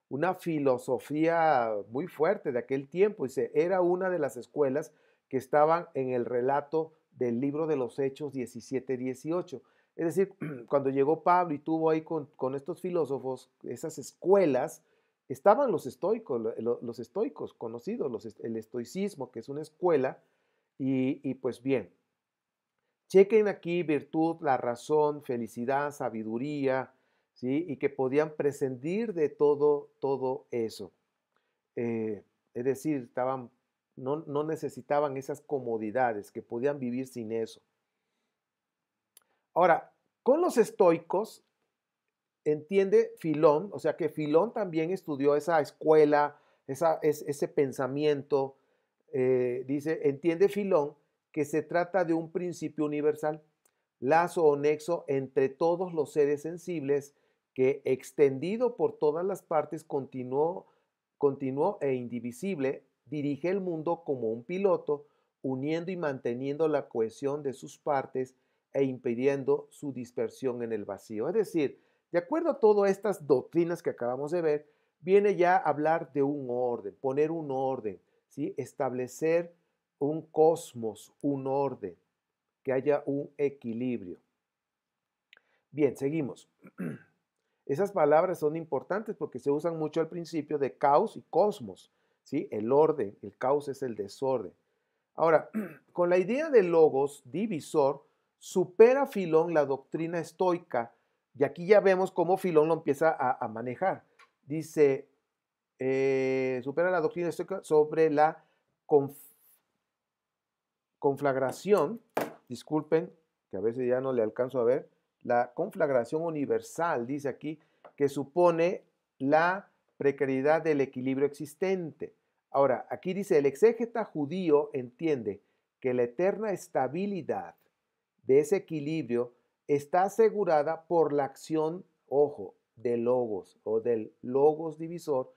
una filosofía muy fuerte de aquel tiempo. Dice, era una de las escuelas que estaban en el relato del libro de los Hechos 17-18. Es decir, cuando llegó Pablo y tuvo ahí con estos filósofos, esas escuelas, estaban los estoicos conocidos, el estoicismo, que es una escuela, y pues bien, chequen aquí virtud, la razón, felicidad, sabiduría, ¿sí? Y que podían prescindir de todo eso. Es decir, no necesitaban esas comodidades, que podían vivir sin eso. Ahora, con los estoicos, entiende Filón, o sea que Filón también estudió esa escuela, ese pensamiento, dice, entiende Filón que se trata de un principio universal, lazo o nexo entre todos los seres sensibles que extendido por todas las partes continuó e indivisible, dirige el mundo como un piloto, uniendo y manteniendo la cohesión de sus partes e impidiendo su dispersión en el vacío. Es decir, de acuerdo a todas estas doctrinas que acabamos de ver, viene ya a hablar de un orden, poner un orden, ¿sí? Establecer un cosmos, un orden, que haya un equilibrio. Bien, seguimos. Esas palabras son importantes porque se usan mucho al principio de caos y cosmos, ¿sí? El orden, el caos es el desorden. Ahora, con la idea de logos divisor, supera Filón la doctrina estoica, y aquí ya vemos cómo Filón lo empieza a manejar. Dice, supera la doctrina estoica sobre la conflagración, disculpen, que a veces ya no le alcanzo a ver, la conflagración universal, dice aquí, que supone la precariedad del equilibrio existente. Ahora, aquí dice, el exégeta judío entiende que la eterna estabilidad de ese equilibrio está asegurada por la acción, ojo, del logos o del logos divisor,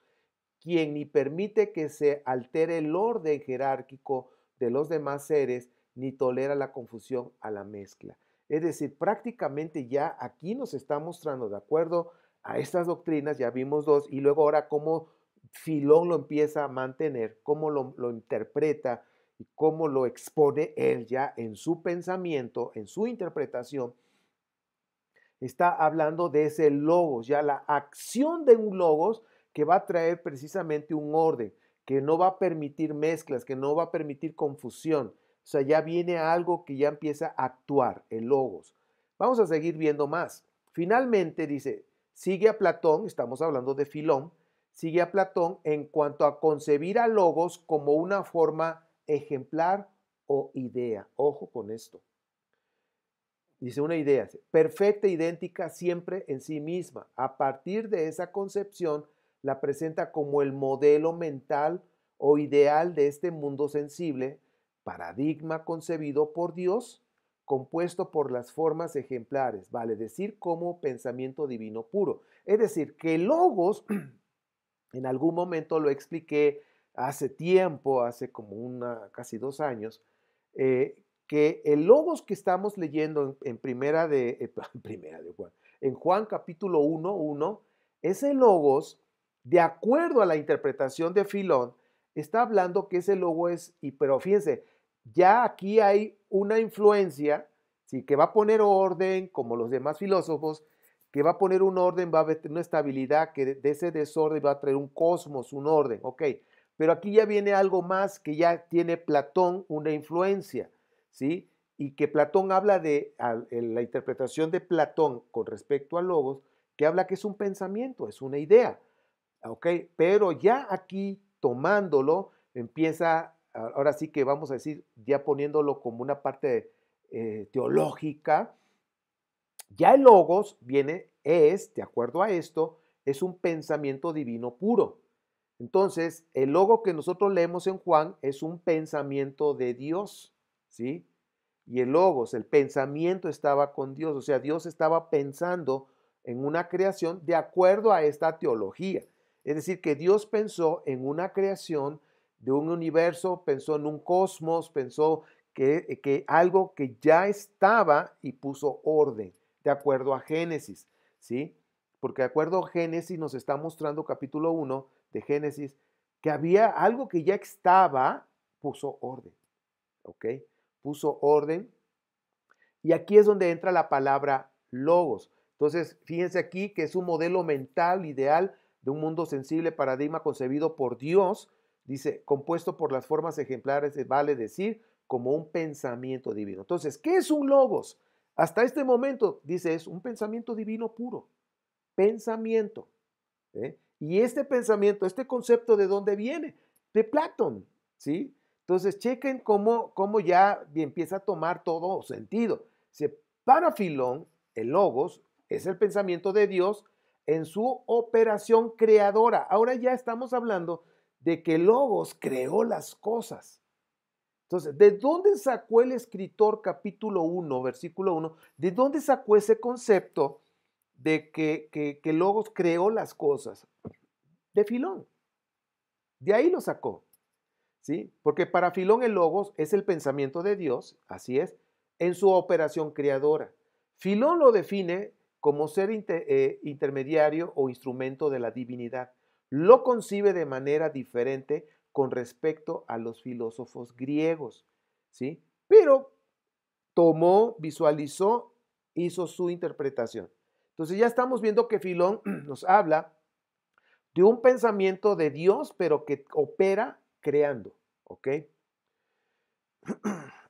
quien ni permite que se altere el orden jerárquico de los demás seres, ni tolera la confusión a la mezcla. Es decir, prácticamente ya aquí nos está mostrando, de acuerdo a estas doctrinas, ya vimos dos, y luego ahora cómo Filón lo empieza a mantener, cómo lo interpreta y cómo lo expone él ya en su pensamiento, en su interpretación, está hablando de ese logos, ya la acción de un logos que va a traer precisamente un orden, que no va a permitir mezclas, que no va a permitir confusión. O sea, ya viene algo que ya empieza a actuar, el logos. Vamos a seguir viendo más. Finalmente dice, sigue a Platón, estamos hablando de Filón, sigue a Platón en cuanto a concebir a logos como una forma ejemplar o idea. Ojo con esto. Dice una idea, perfecta, idéntica siempre en sí misma. A partir de esa concepción, la presenta como el modelo mental o ideal de este mundo sensible, paradigma concebido por Dios, compuesto por las formas ejemplares, vale decir, como pensamiento divino puro. Es decir, que el logos, en algún momento lo expliqué hace tiempo, hace como casi 2 años, que el logos que estamos leyendo en primera de Juan, en Juan capítulo 1:1, ese logos, de acuerdo a la interpretación de Filón, está hablando que ese logos pero fíjense, ya aquí hay una influencia, ¿sí? Que va a poner orden, como los demás filósofos, que va a poner un orden, va a haber una estabilidad, que de ese desorden va a traer un cosmos, un orden, ok. Pero aquí ya viene algo más que ya tiene Platón una influencia, ¿sí? Y que Platón habla en la interpretación de Platón con respecto al logos, que habla que es un pensamiento, es una idea, ¿ok? Pero ya aquí tomándolo, empieza, ahora sí que vamos a decir, ya poniéndolo como una parte teológica, ya el logos de acuerdo a esto, es un pensamiento divino puro. Entonces, el logo que nosotros leemos en Juan es un pensamiento de Dios, ¿sí? Y el logos, el pensamiento estaba con Dios, o sea, Dios estaba pensando en una creación de acuerdo a esta teología. Es decir, que Dios pensó en una creación de un universo, pensó en un cosmos, pensó que algo que ya estaba y puso orden, de acuerdo a Génesis, ¿sí? Porque de acuerdo a Génesis nos está mostrando capítulo 1 de Génesis que había algo que ya estaba, puso orden, ¿ok? Puso orden. Y aquí es donde entra la palabra logos. Entonces, fíjense aquí que es un modelo mental ideal de un mundo sensible, paradigma concebido por Dios, dice, compuesto por las formas ejemplares, vale decir, como un pensamiento divino. Entonces, ¿qué es un logos? Hasta este momento, dice, es un pensamiento divino puro. Pensamiento. ¿Eh? Y este pensamiento, este concepto, ¿de dónde viene? De Platón, ¿sí? Entonces, chequen cómo ya empieza a tomar todo sentido. Para Filón, el logos es el pensamiento de Dios en su operación creadora. Ahora ya estamos hablando de que el logos creó las cosas. Entonces, ¿de dónde sacó el escritor capítulo 1, versículo 1? ¿De dónde sacó ese concepto de que Logos creó las cosas? De Filón. De ahí lo sacó, ¿sí? Porque para Filón el Logos es el pensamiento de Dios, así es, en su operación creadora. Filón lo define como ser intermediario o instrumento de la divinidad. Lo concibe de manera diferente con respecto a los filósofos griegos, ¿sí? Pero tomó, visualizó, hizo su interpretación. Entonces ya estamos viendo que Filón nos habla de un pensamiento de Dios, pero que opera creando, ¿ok?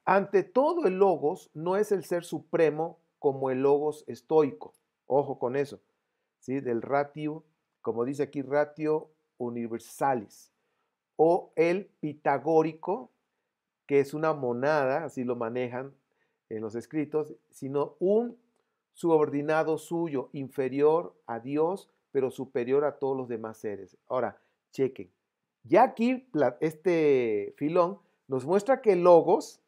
Ante todo, el logos no es el ser supremo como el logos estoico. Ojo con eso, ¿sí? Del ratio, como dice aquí, ratio universalis. O el pitagórico, que es una monada, así lo manejan en los escritos, sino un subordinado suyo, inferior a Dios, pero superior a todos los demás seres. Ahora, chequen. Ya aquí este Filón nos muestra que el logos,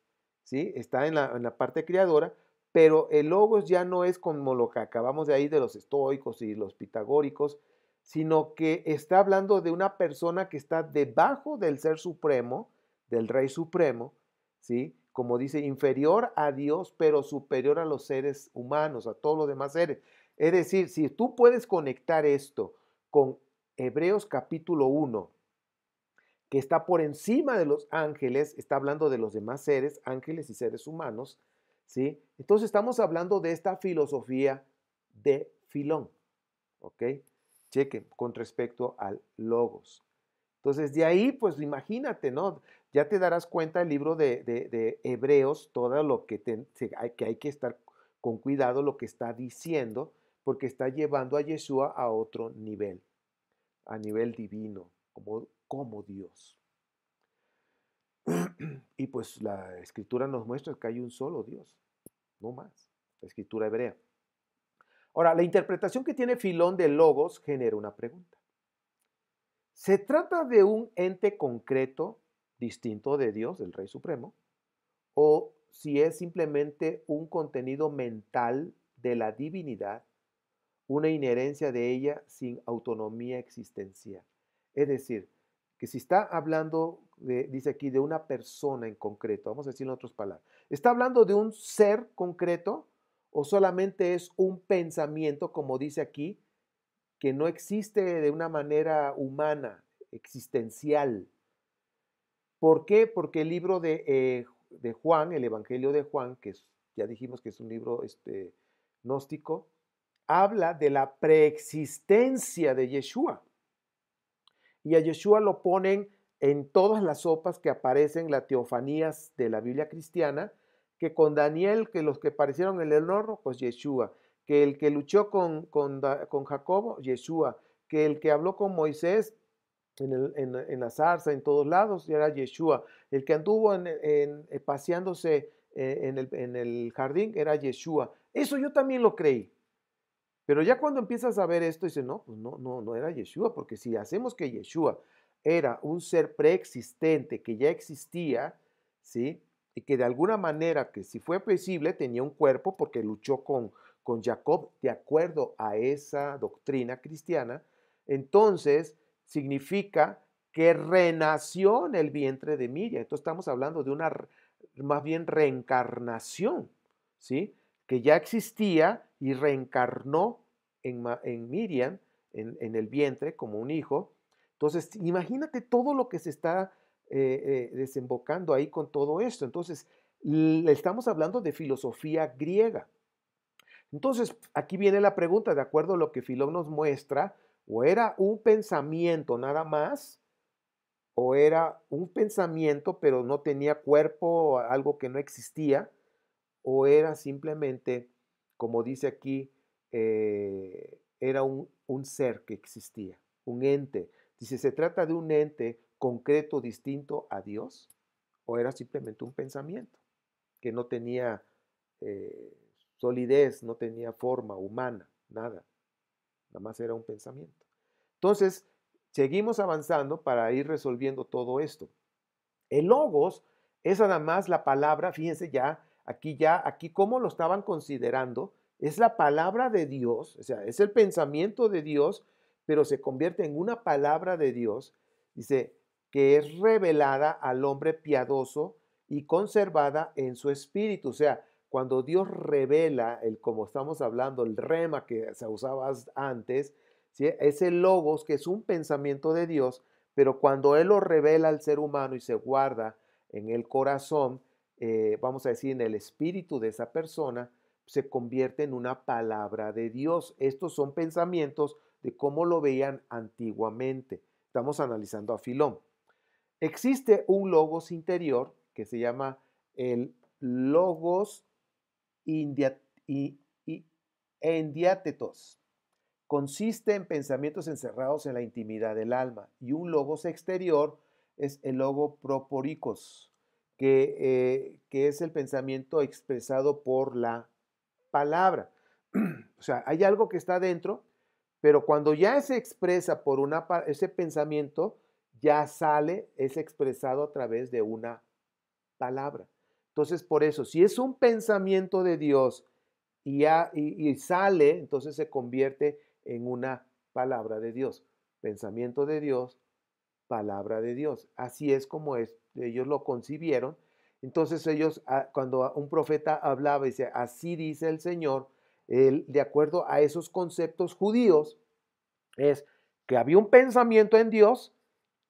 ¿sí? Está en la parte creadora, pero el logos ya no es como lo que acabamos de ahí de los estoicos y los pitagóricos, sino que está hablando de una persona que está debajo del ser supremo, del rey supremo, ¿sí? Como dice, inferior a Dios, pero superior a los seres humanos, a todos los demás seres. Es decir, si tú puedes conectar esto con Hebreos capítulo 1, que está por encima de los ángeles, está hablando de los demás seres, ángeles y seres humanos, ¿sí? Entonces estamos hablando de esta filosofía de Filón, ¿ok? Chequen, con respecto al logos. Entonces, de ahí, pues imagínate, ¿no? Ya te darás cuenta el libro de Hebreos, todo lo que hay que estar con cuidado, lo que está diciendo, porque está llevando a Yeshua a otro nivel, a nivel divino, como Dios. Y pues la escritura nos muestra que hay un solo Dios, no más, la escritura hebrea. Ahora, la interpretación que tiene Filón del logos genera una pregunta. ¿Se trata de un ente concreto distinto de Dios, del Rey Supremo? ¿O si es simplemente un contenido mental de la divinidad, una inherencia de ella sin autonomía existencial? Es decir, que si está hablando, dice aquí, de una persona en concreto, vamos a decirlo en otras palabras, ¿está hablando de un ser concreto o solamente es un pensamiento, como dice aquí, que no existe de una manera humana, existencial? ¿Por qué? Porque el libro de Juan, el Evangelio de Juan, que ya dijimos que es un libro gnóstico, habla de la preexistencia de Yeshua. Y a Yeshua lo ponen en todas las sopas que aparecen, las teofanías de la Biblia cristiana, que con Daniel, que los que aparecieron en el horno, pues Yeshua, que el que luchó con Jacobo, Yeshua, que el que habló con Moisés en la zarza, en todos lados, era Yeshua, el que anduvo paseándose en el jardín era Yeshua. Eso yo también lo creí. Pero ya cuando empiezas a ver esto, dices, no, pues no era Yeshua, porque si hacemos que Yeshua era un ser preexistente que ya existía, ¿sí? Y que de alguna manera, que si fue posible, tenía un cuerpo porque luchó con Jacob de acuerdo a esa doctrina cristiana, entonces significa que renació en el vientre de Miriam. Entonces estamos hablando de una más bien reencarnación, ¿sí? Que ya existía y reencarnó en Miriam, en el vientre, como un hijo. Entonces, imagínate todo lo que se está desembocando ahí con todo esto. Entonces, le estamos hablando de filosofía griega. Entonces, aquí viene la pregunta, de acuerdo a lo que Filón nos muestra, o era un pensamiento nada más, o era un pensamiento pero no tenía cuerpo, algo que no existía, o era simplemente, como dice aquí, era un ser que existía, un ente. Dice, ¿se trata de un ente concreto distinto a Dios? ¿O era simplemente un pensamiento que no tenía eh, solidez, no tenía forma humana, nada? Nada más era un pensamiento. Entonces, seguimos avanzando para ir resolviendo todo esto. El logos es nada más la palabra, fíjense aquí cómo lo estaban considerando, es la palabra de Dios, o sea, es el pensamiento de Dios, pero se convierte en una palabra de Dios, dice, que es revelada al hombre piadoso y conservada en su espíritu. O sea, cuando Dios revela, como estamos hablando, el rema que se usaba antes, ¿sí? Es el logos, que es un pensamiento de Dios, pero cuando Él lo revela al ser humano y se guarda en el corazón, vamos a decir, en el espíritu de esa persona, se convierte en una palabra de Dios. Estos son pensamientos de cómo lo veían antiguamente. Estamos analizando a Filón. Existe un logos interior que se llama el logos endiatetos. Consiste en pensamientos encerrados en la intimidad del alma, y un logos exterior es el logo proporicos, que es el pensamiento expresado por la palabra. O sea, hay algo que está dentro, pero cuando ya se expresa por ese pensamiento, ya sale, es expresado a través de una palabra. Entonces, por eso, si es un pensamiento de Dios y sale, entonces se convierte en una palabra de Dios. Pensamiento de Dios, palabra de Dios. Así es como ellos lo concibieron. Entonces ellos, cuando un profeta hablaba y dice, así dice el Señor, él, de acuerdo a esos conceptos judíos, es que había un pensamiento en Dios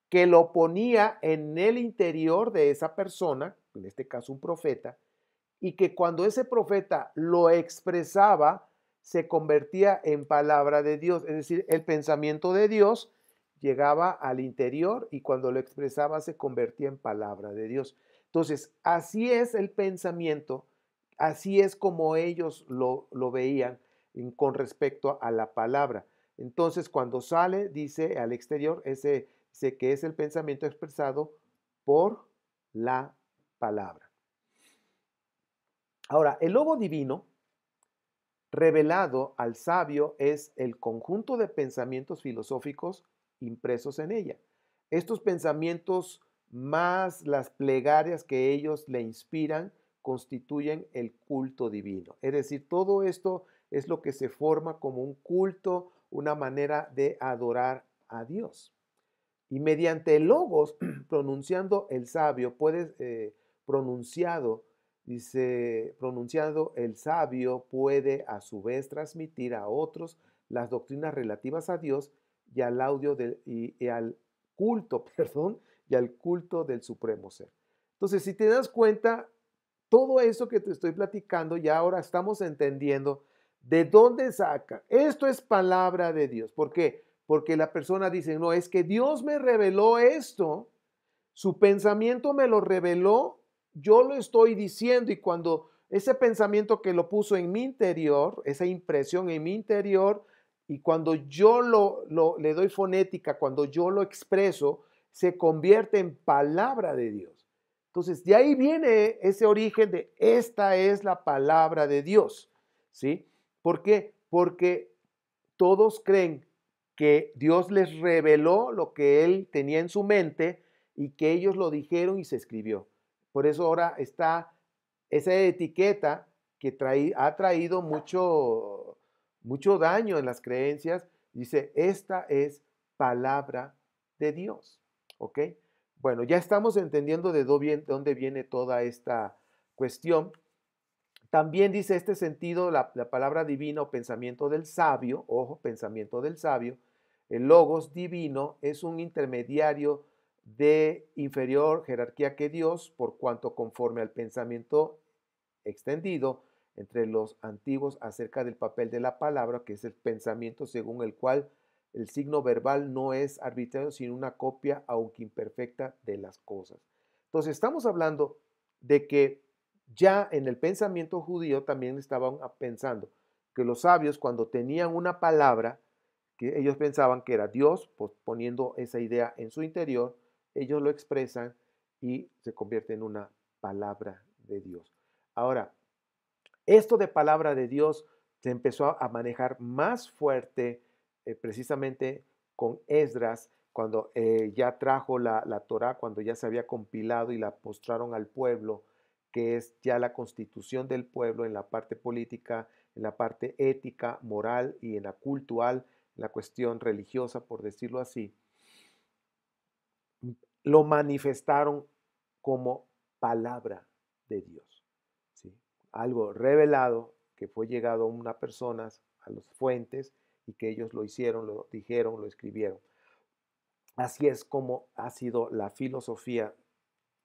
que lo ponía en el interior de esa persona, en este caso un profeta, y que cuando ese profeta lo expresaba, se convertía en palabra de Dios. Es decir, el pensamiento de Dios llegaba al interior y cuando lo expresaba se convertía en palabra de Dios. Entonces, así es el pensamiento, así es como ellos lo veían con respecto a la palabra. Entonces, cuando sale, dice al exterior, dice que es el pensamiento expresado por la palabra. Ahora, el logo divino revelado al sabio es el conjunto de pensamientos filosóficos impresos en ella. Estos pensamientos más las plegarias que ellos le inspiran constituyen el culto divino. Es decir, todo esto es lo que se forma como un culto, una manera de adorar a Dios. Y mediante el logos, pronunciando el sabio, pronunciado, dice, pronunciado el sabio puede a su vez transmitir a otros las doctrinas relativas a Dios y al y al culto, perdón, y al culto del supremo ser. Entonces, si te das cuenta, todo eso que te estoy platicando, ya ahora estamos entendiendo de dónde saca. Esto es palabra de Dios. ¿Por qué? Porque la persona dice, no, es que Dios me reveló esto, su pensamiento me lo reveló, yo lo estoy diciendo y cuando ese pensamiento que lo puso en mi interior, esa impresión en mi interior, y cuando yo le doy fonética, cuando yo lo expreso, se convierte en palabra de Dios. Entonces, de ahí viene ese origen de esta es la palabra de Dios, ¿sí? ¿Por qué? Porque todos creen que Dios les reveló lo que él tenía en su mente y que ellos lo dijeron y se escribió. Por eso ahora está esa etiqueta que ha traído mucho daño en las creencias. Dice, esta es palabra de Dios. ¿Ok? Bueno, ya estamos entendiendo de dónde viene toda esta cuestión. También dice este sentido la palabra divina o pensamiento del sabio, ojo, pensamiento del sabio, el logos divino es un intermediario de inferior jerarquía que Dios, por cuanto conforme al pensamiento extendido entre los antiguos acerca del papel de la palabra, que es el pensamiento según el cual el signo verbal no es arbitrario, sino una copia, aunque imperfecta, de las cosas. Entonces, estamos hablando de que ya en el pensamiento judío también estaban pensando que los sabios cuando tenían una palabra, que ellos pensaban que era Dios, pues poniendo esa idea en su interior, ellos lo expresan y se convierte en una palabra de Dios. Ahora, esto de palabra de Dios se empezó a manejar más fuerte precisamente con Esdras, cuando ya trajo la Torá, cuando ya se había compilado y la mostraron al pueblo, que es ya la constitución del pueblo en la parte política, en la parte ética, moral y en la cultural, la cuestión religiosa, por decirlo así, lo manifestaron como palabra de Dios. ¿Sí? Algo revelado que fue llegado a unas personas, a las fuentes, y que ellos lo hicieron, lo dijeron, lo escribieron. Así es como ha sido la filosofía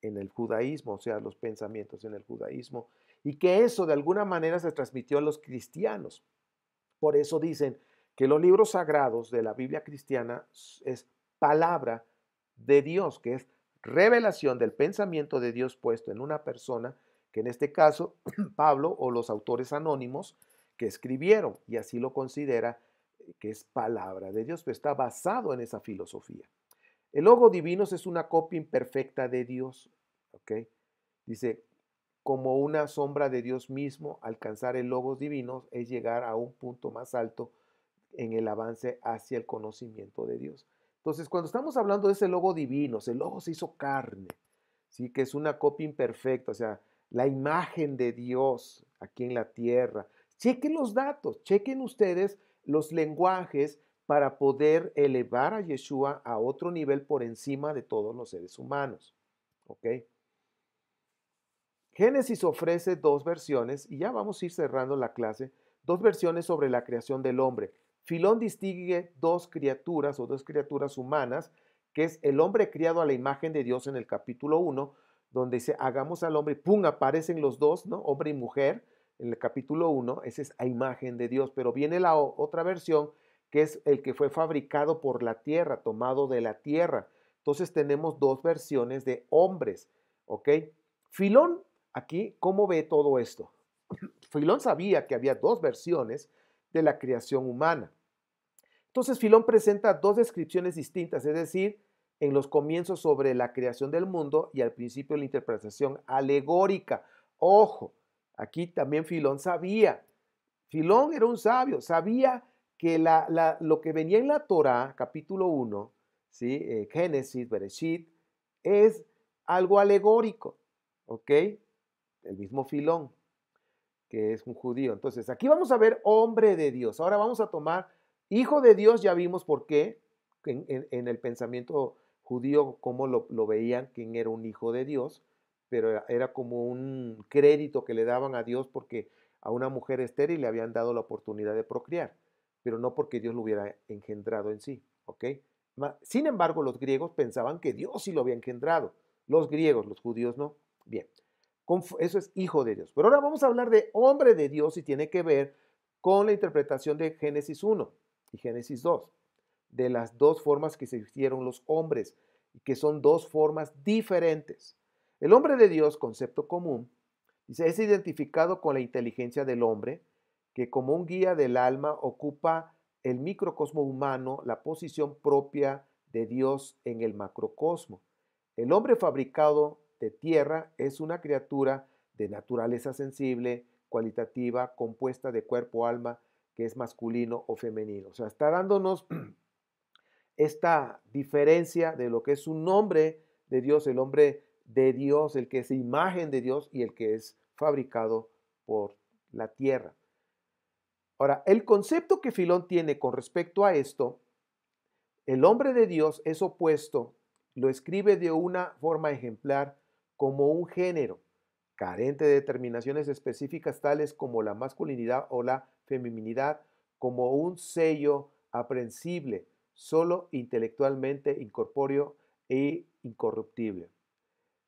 en el judaísmo, o sea, los pensamientos en el judaísmo, y que eso de alguna manera se transmitió a los cristianos. Por eso dicen que los libros sagrados de la Biblia cristiana es palabra de Dios, que es revelación del pensamiento de Dios puesto en una persona, que en este caso Pablo o los autores anónimos que escribieron, y así lo considera que es palabra de Dios, pero está basado en esa filosofía. El logo divino es una copia imperfecta de Dios, ¿ok? Dice, como una sombra de Dios mismo, alcanzar el logos divino es llegar a un punto más alto en el avance hacia el conocimiento de Dios. Entonces, cuando estamos hablando de ese logo divino, el logo se hizo carne, ¿sí? Que es una copia imperfecta, o sea, la imagen de Dios aquí en la tierra. Chequen los datos, chequen ustedes los lenguajes para poder elevar a Yeshua a otro nivel por encima de todos los seres humanos. ¿Ok? Génesis ofrece dos versiones, y ya vamos a ir cerrando la clase, dos versiones sobre la creación del hombre. Filón distingue dos criaturas o dos criaturas humanas, que es el hombre criado a la imagen de Dios en el capítulo 1, donde dice, hagamos al hombre, ¡pum!, aparecen los dos, ¿no? Hombre y mujer, en el capítulo 1, esa es a imagen de Dios, pero viene la otra versión, que es el que fue fabricado por la tierra, tomado de la tierra. Entonces tenemos dos versiones de hombres, ¿ok? Filón, aquí, ¿cómo ve todo esto? Filón sabía que había dos versiones de la creación humana. Entonces Filón presenta dos descripciones distintas, es decir, en los comienzos sobre la creación del mundo y al principio la interpretación alegórica. Ojo, aquí también Filón sabía. Filón era un sabio, sabía que lo que venía en la Torá, capítulo 1, ¿sí? Génesis, Bereshit, es algo alegórico, ¿ok? El mismo Filón, que es un judío. Entonces, aquí vamos a ver hombre de Dios. Ahora vamos a tomar hijo de Dios, ya vimos por qué, en el pensamiento judío, cómo lo veían, quién era un hijo de Dios, pero era como un crédito que le daban a Dios porque a una mujer estéril le habían dado la oportunidad de procrear, pero no porque Dios lo hubiera engendrado en sí, ¿ok? Sin embargo, los griegos pensaban que Dios sí lo había engendrado. Los griegos, los judíos no. Bien, eso es hijo de Dios. Pero ahora vamos a hablar de hombre de Dios y tiene que ver con la interpretación de Génesis 1 y Génesis 2, de las dos formas que se hicieron los hombres, y que son dos formas diferentes. El hombre de Dios, concepto común, dice, es identificado con la inteligencia del hombre, que como un guía del alma ocupa el microcosmo humano, la posición propia de Dios en el macrocosmo. El hombre fabricado de tierra es una criatura de naturaleza sensible, cualitativa, compuesta de cuerpo, alma, que es masculino o femenino. O sea, está dándonos esta diferencia de lo que es un hombre de Dios, el hombre de Dios, el que es imagen de Dios y el que es fabricado por la tierra. Ahora, el concepto que Filón tiene con respecto a esto, el hombre de Dios es opuesto, lo escribe de una forma ejemplar como un género, carente de determinaciones específicas tales como la masculinidad o la feminidad, como un sello aprensible, solo intelectualmente incorpóreo e incorruptible.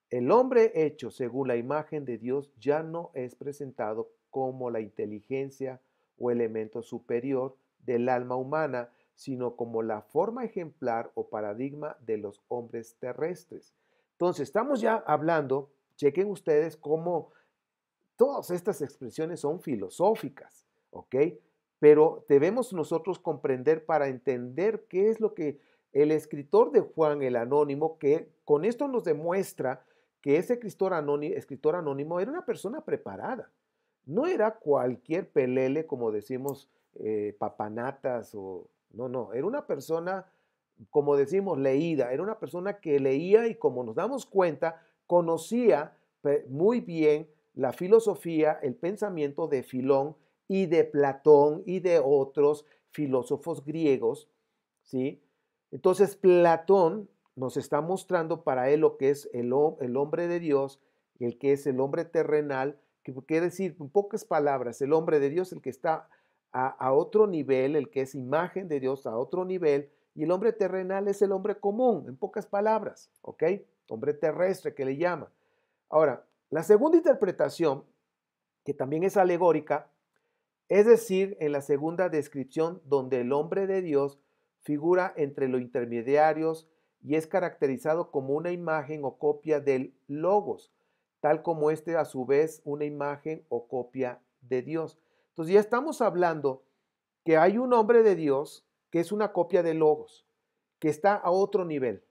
El hombre hecho según la imagen de Dios ya no es presentado como la inteligencia o elemento superior del alma humana, sino como la forma ejemplar o paradigma de los hombres terrestres. Entonces, estamos ya hablando, chequen ustedes cómo todas estas expresiones son filosóficas, ¿ok? Pero debemos nosotros comprender para entender qué es lo que el escritor de Juan, el anónimo, que con esto nos demuestra que ese escritor anónimo era una persona preparada. No era cualquier pelele, como decimos, papanatas o... No, no, era una persona, como decimos, leída. Era una persona que leía y, como nos damos cuenta, conocía muy bien la filosofía, el pensamiento de Filón y de Platón y de otros filósofos griegos, ¿sí? Entonces Platón nos está mostrando para él lo que es el hombre de Dios, el que es el hombre terrenal, que quiere decir, en pocas palabras, el hombre de Dios, el que está a otro nivel, el que es imagen de Dios a otro nivel, y el hombre terrenal es el hombre común, en pocas palabras, ¿ok? Hombre terrestre que le llama. Ahora, la segunda interpretación, que también es alegórica, es decir, en la segunda descripción donde el hombre de Dios figura entre los intermediarios y es caracterizado como una imagen o copia del logos, tal como este a su vez una imagen o copia de Dios. Entonces ya estamos hablando que hay un hombre de Dios que es una copia de logos, que está a otro nivel,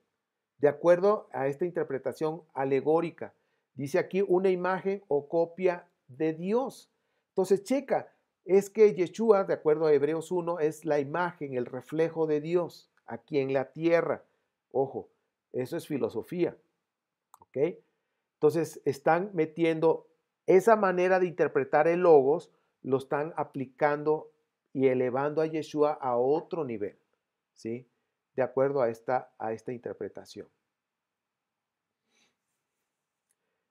de acuerdo a esta interpretación alegórica. Dice aquí una imagen o copia de Dios. Entonces, checa, es que Yeshua, de acuerdo a Hebreos 1, es la imagen, el reflejo de Dios aquí en la tierra. Ojo, eso es filosofía, ¿ok? Entonces, están metiendo esa manera de interpretar el logos, lo están aplicando y elevando a Yeshua a otro nivel, ¿sí? De acuerdo a esta interpretación.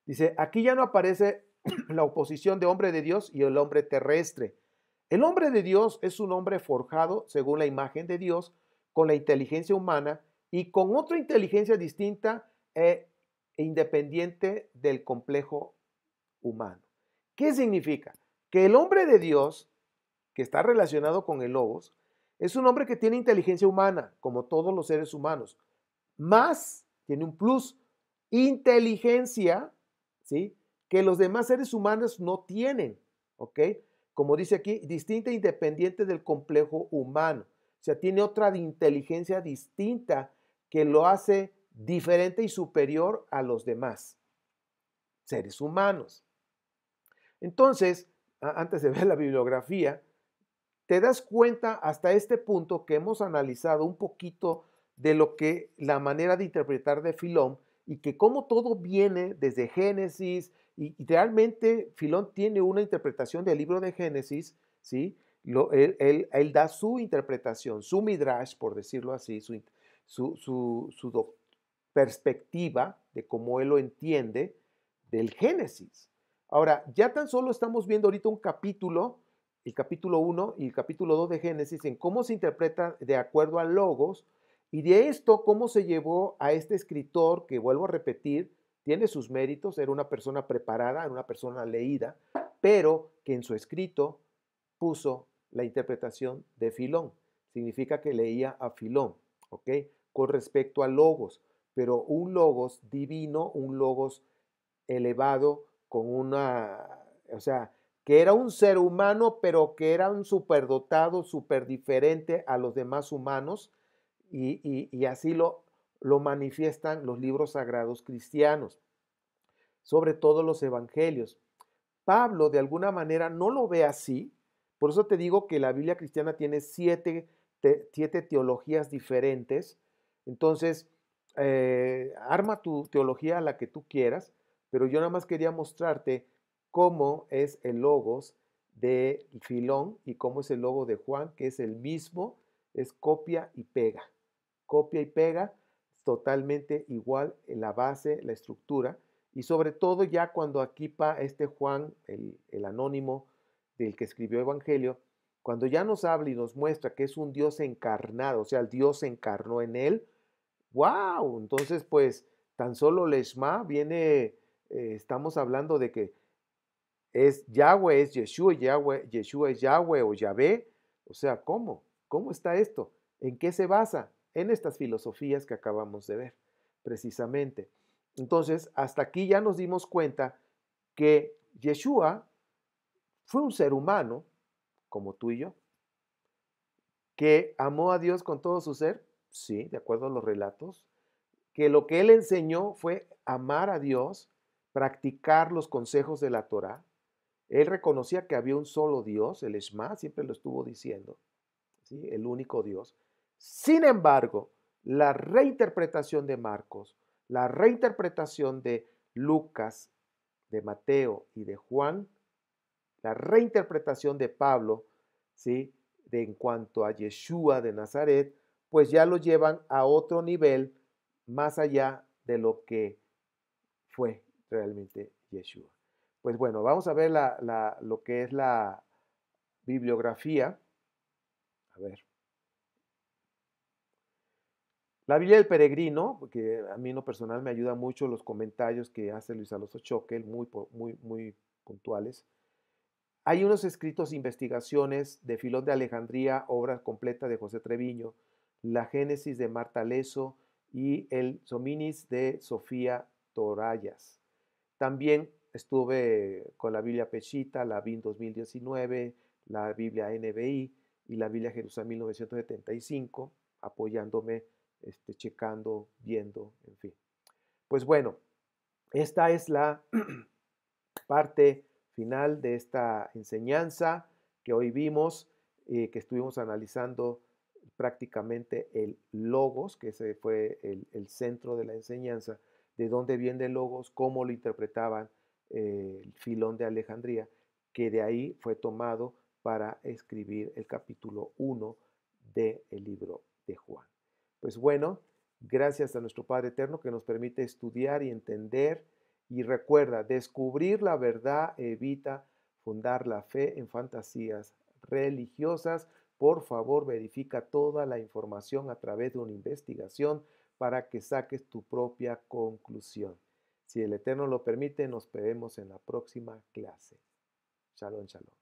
Dice, aquí ya no aparece la oposición de hombre de Dios y el hombre terrestre. El hombre de Dios es un hombre forjado según la imagen de Dios, con la inteligencia humana y con otra inteligencia distinta e independiente del complejo humano. ¿Qué significa? Que el hombre de Dios, que está relacionado con el logos, es un hombre que tiene inteligencia humana, como todos los seres humanos, más, tiene un plus, inteligencia, ¿sí? Que los demás seres humanos no tienen, ¿ok? Como dice aquí, distinta e independiente del complejo humano. O sea, tiene otra inteligencia distinta que lo hace diferente y superior a los demás seres humanos. Entonces, antes de ver la bibliografía, te das cuenta hasta este punto que hemos analizado un poquito de lo que la manera de interpretar de Filón y que cómo todo viene desde Génesis y realmente Filón tiene una interpretación del libro de Génesis, ¿sí? Él da su interpretación, su midrash, por decirlo así, su perspectiva de cómo él lo entiende del Génesis. Ahora, ya tan solo estamos viendo ahorita un capítulo, el capítulo 1 y el capítulo 2 de Génesis, en cómo se interpreta de acuerdo al logos, y de esto cómo se llevó a este escritor, que vuelvo a repetir, tiene sus méritos, era una persona preparada, era una persona leída, pero que en su escrito puso la interpretación de Filón. Significa que leía a Filón, ¿ok? Con respecto al logos, pero un logos divino, un logos elevado, con o sea, que era un ser humano, pero que era un superdotado, súper diferente a los demás humanos, y así lo manifiestan los libros sagrados cristianos, sobre todo los evangelios. Pablo, de alguna manera, no lo ve así, por eso te digo que la Biblia cristiana tiene siete teologías diferentes, entonces, arma tu teología a la que tú quieras, pero yo nada más quería mostrarte cómo es el logos de Filón y cómo es el logo de Juan, que es el mismo, es copia y pega, totalmente igual en la base, la estructura, y sobre todo ya cuando aquí este Juan, el anónimo del que escribió Evangelio, cuando ya nos habla y nos muestra que es un Dios encarnado, o sea, el Dios se encarnó en él, ¡wow! Entonces, pues, tan solo Leshma viene, estamos hablando de que es Yahweh, es Yeshua, Yeshua es Yahweh o Yahvé. O sea, ¿cómo? ¿Cómo está esto? ¿En qué se basa? En estas filosofías que acabamos de ver, precisamente. Entonces, hasta aquí ya nos dimos cuenta que Yeshua fue un ser humano, como tú y yo, que amó a Dios con todo su ser, sí, de acuerdo a los relatos, que lo que él enseñó fue amar a Dios, practicar los consejos de la Torá. Él reconocía que había un solo Dios, el Shema, siempre lo estuvo diciendo, ¿sí? El único Dios. Sin embargo, la reinterpretación de Marcos, la reinterpretación de Lucas, de Mateo y de Juan, la reinterpretación de Pablo, ¿sí? En cuanto a Yeshua de Nazaret, pues ya lo llevan a otro nivel más allá de lo que fue realmente Yeshua. Pues bueno, vamos a ver lo que es la bibliografía. A ver. La Biblia del Peregrino, porque a mí en lo personal me ayuda mucho los comentarios que hace Luis Alonso Choquel, muy puntuales. Hay unos escritos, investigaciones de Filón de Alejandría, obra completa de José Treviño, la Génesis de Marta Leso y el Sominis de Sofía Torayas. También estuve con la Biblia Peshita, la BIN 2019, la Biblia NBI y la Biblia Jerusalén 1975, apoyándome, checando, viendo, en fin. Pues bueno, esta es la parte final de esta enseñanza que hoy vimos, que estuvimos analizando prácticamente el logos, que ese fue el centro de la enseñanza, de dónde viene el logos, cómo lo interpretaban el Filón de Alejandría, que de ahí fue tomado para escribir el capítulo 1 del libro de Juan. Pues bueno, gracias a nuestro Padre Eterno que nos permite estudiar y entender. Y recuerda, descubrir la verdad evita fundar la fe en fantasías religiosas. Por favor, verifica toda la información a través de una investigación para que saques tu propia conclusión. Si el Eterno lo permite, nos veremos en la próxima clase. Shalom, shalom.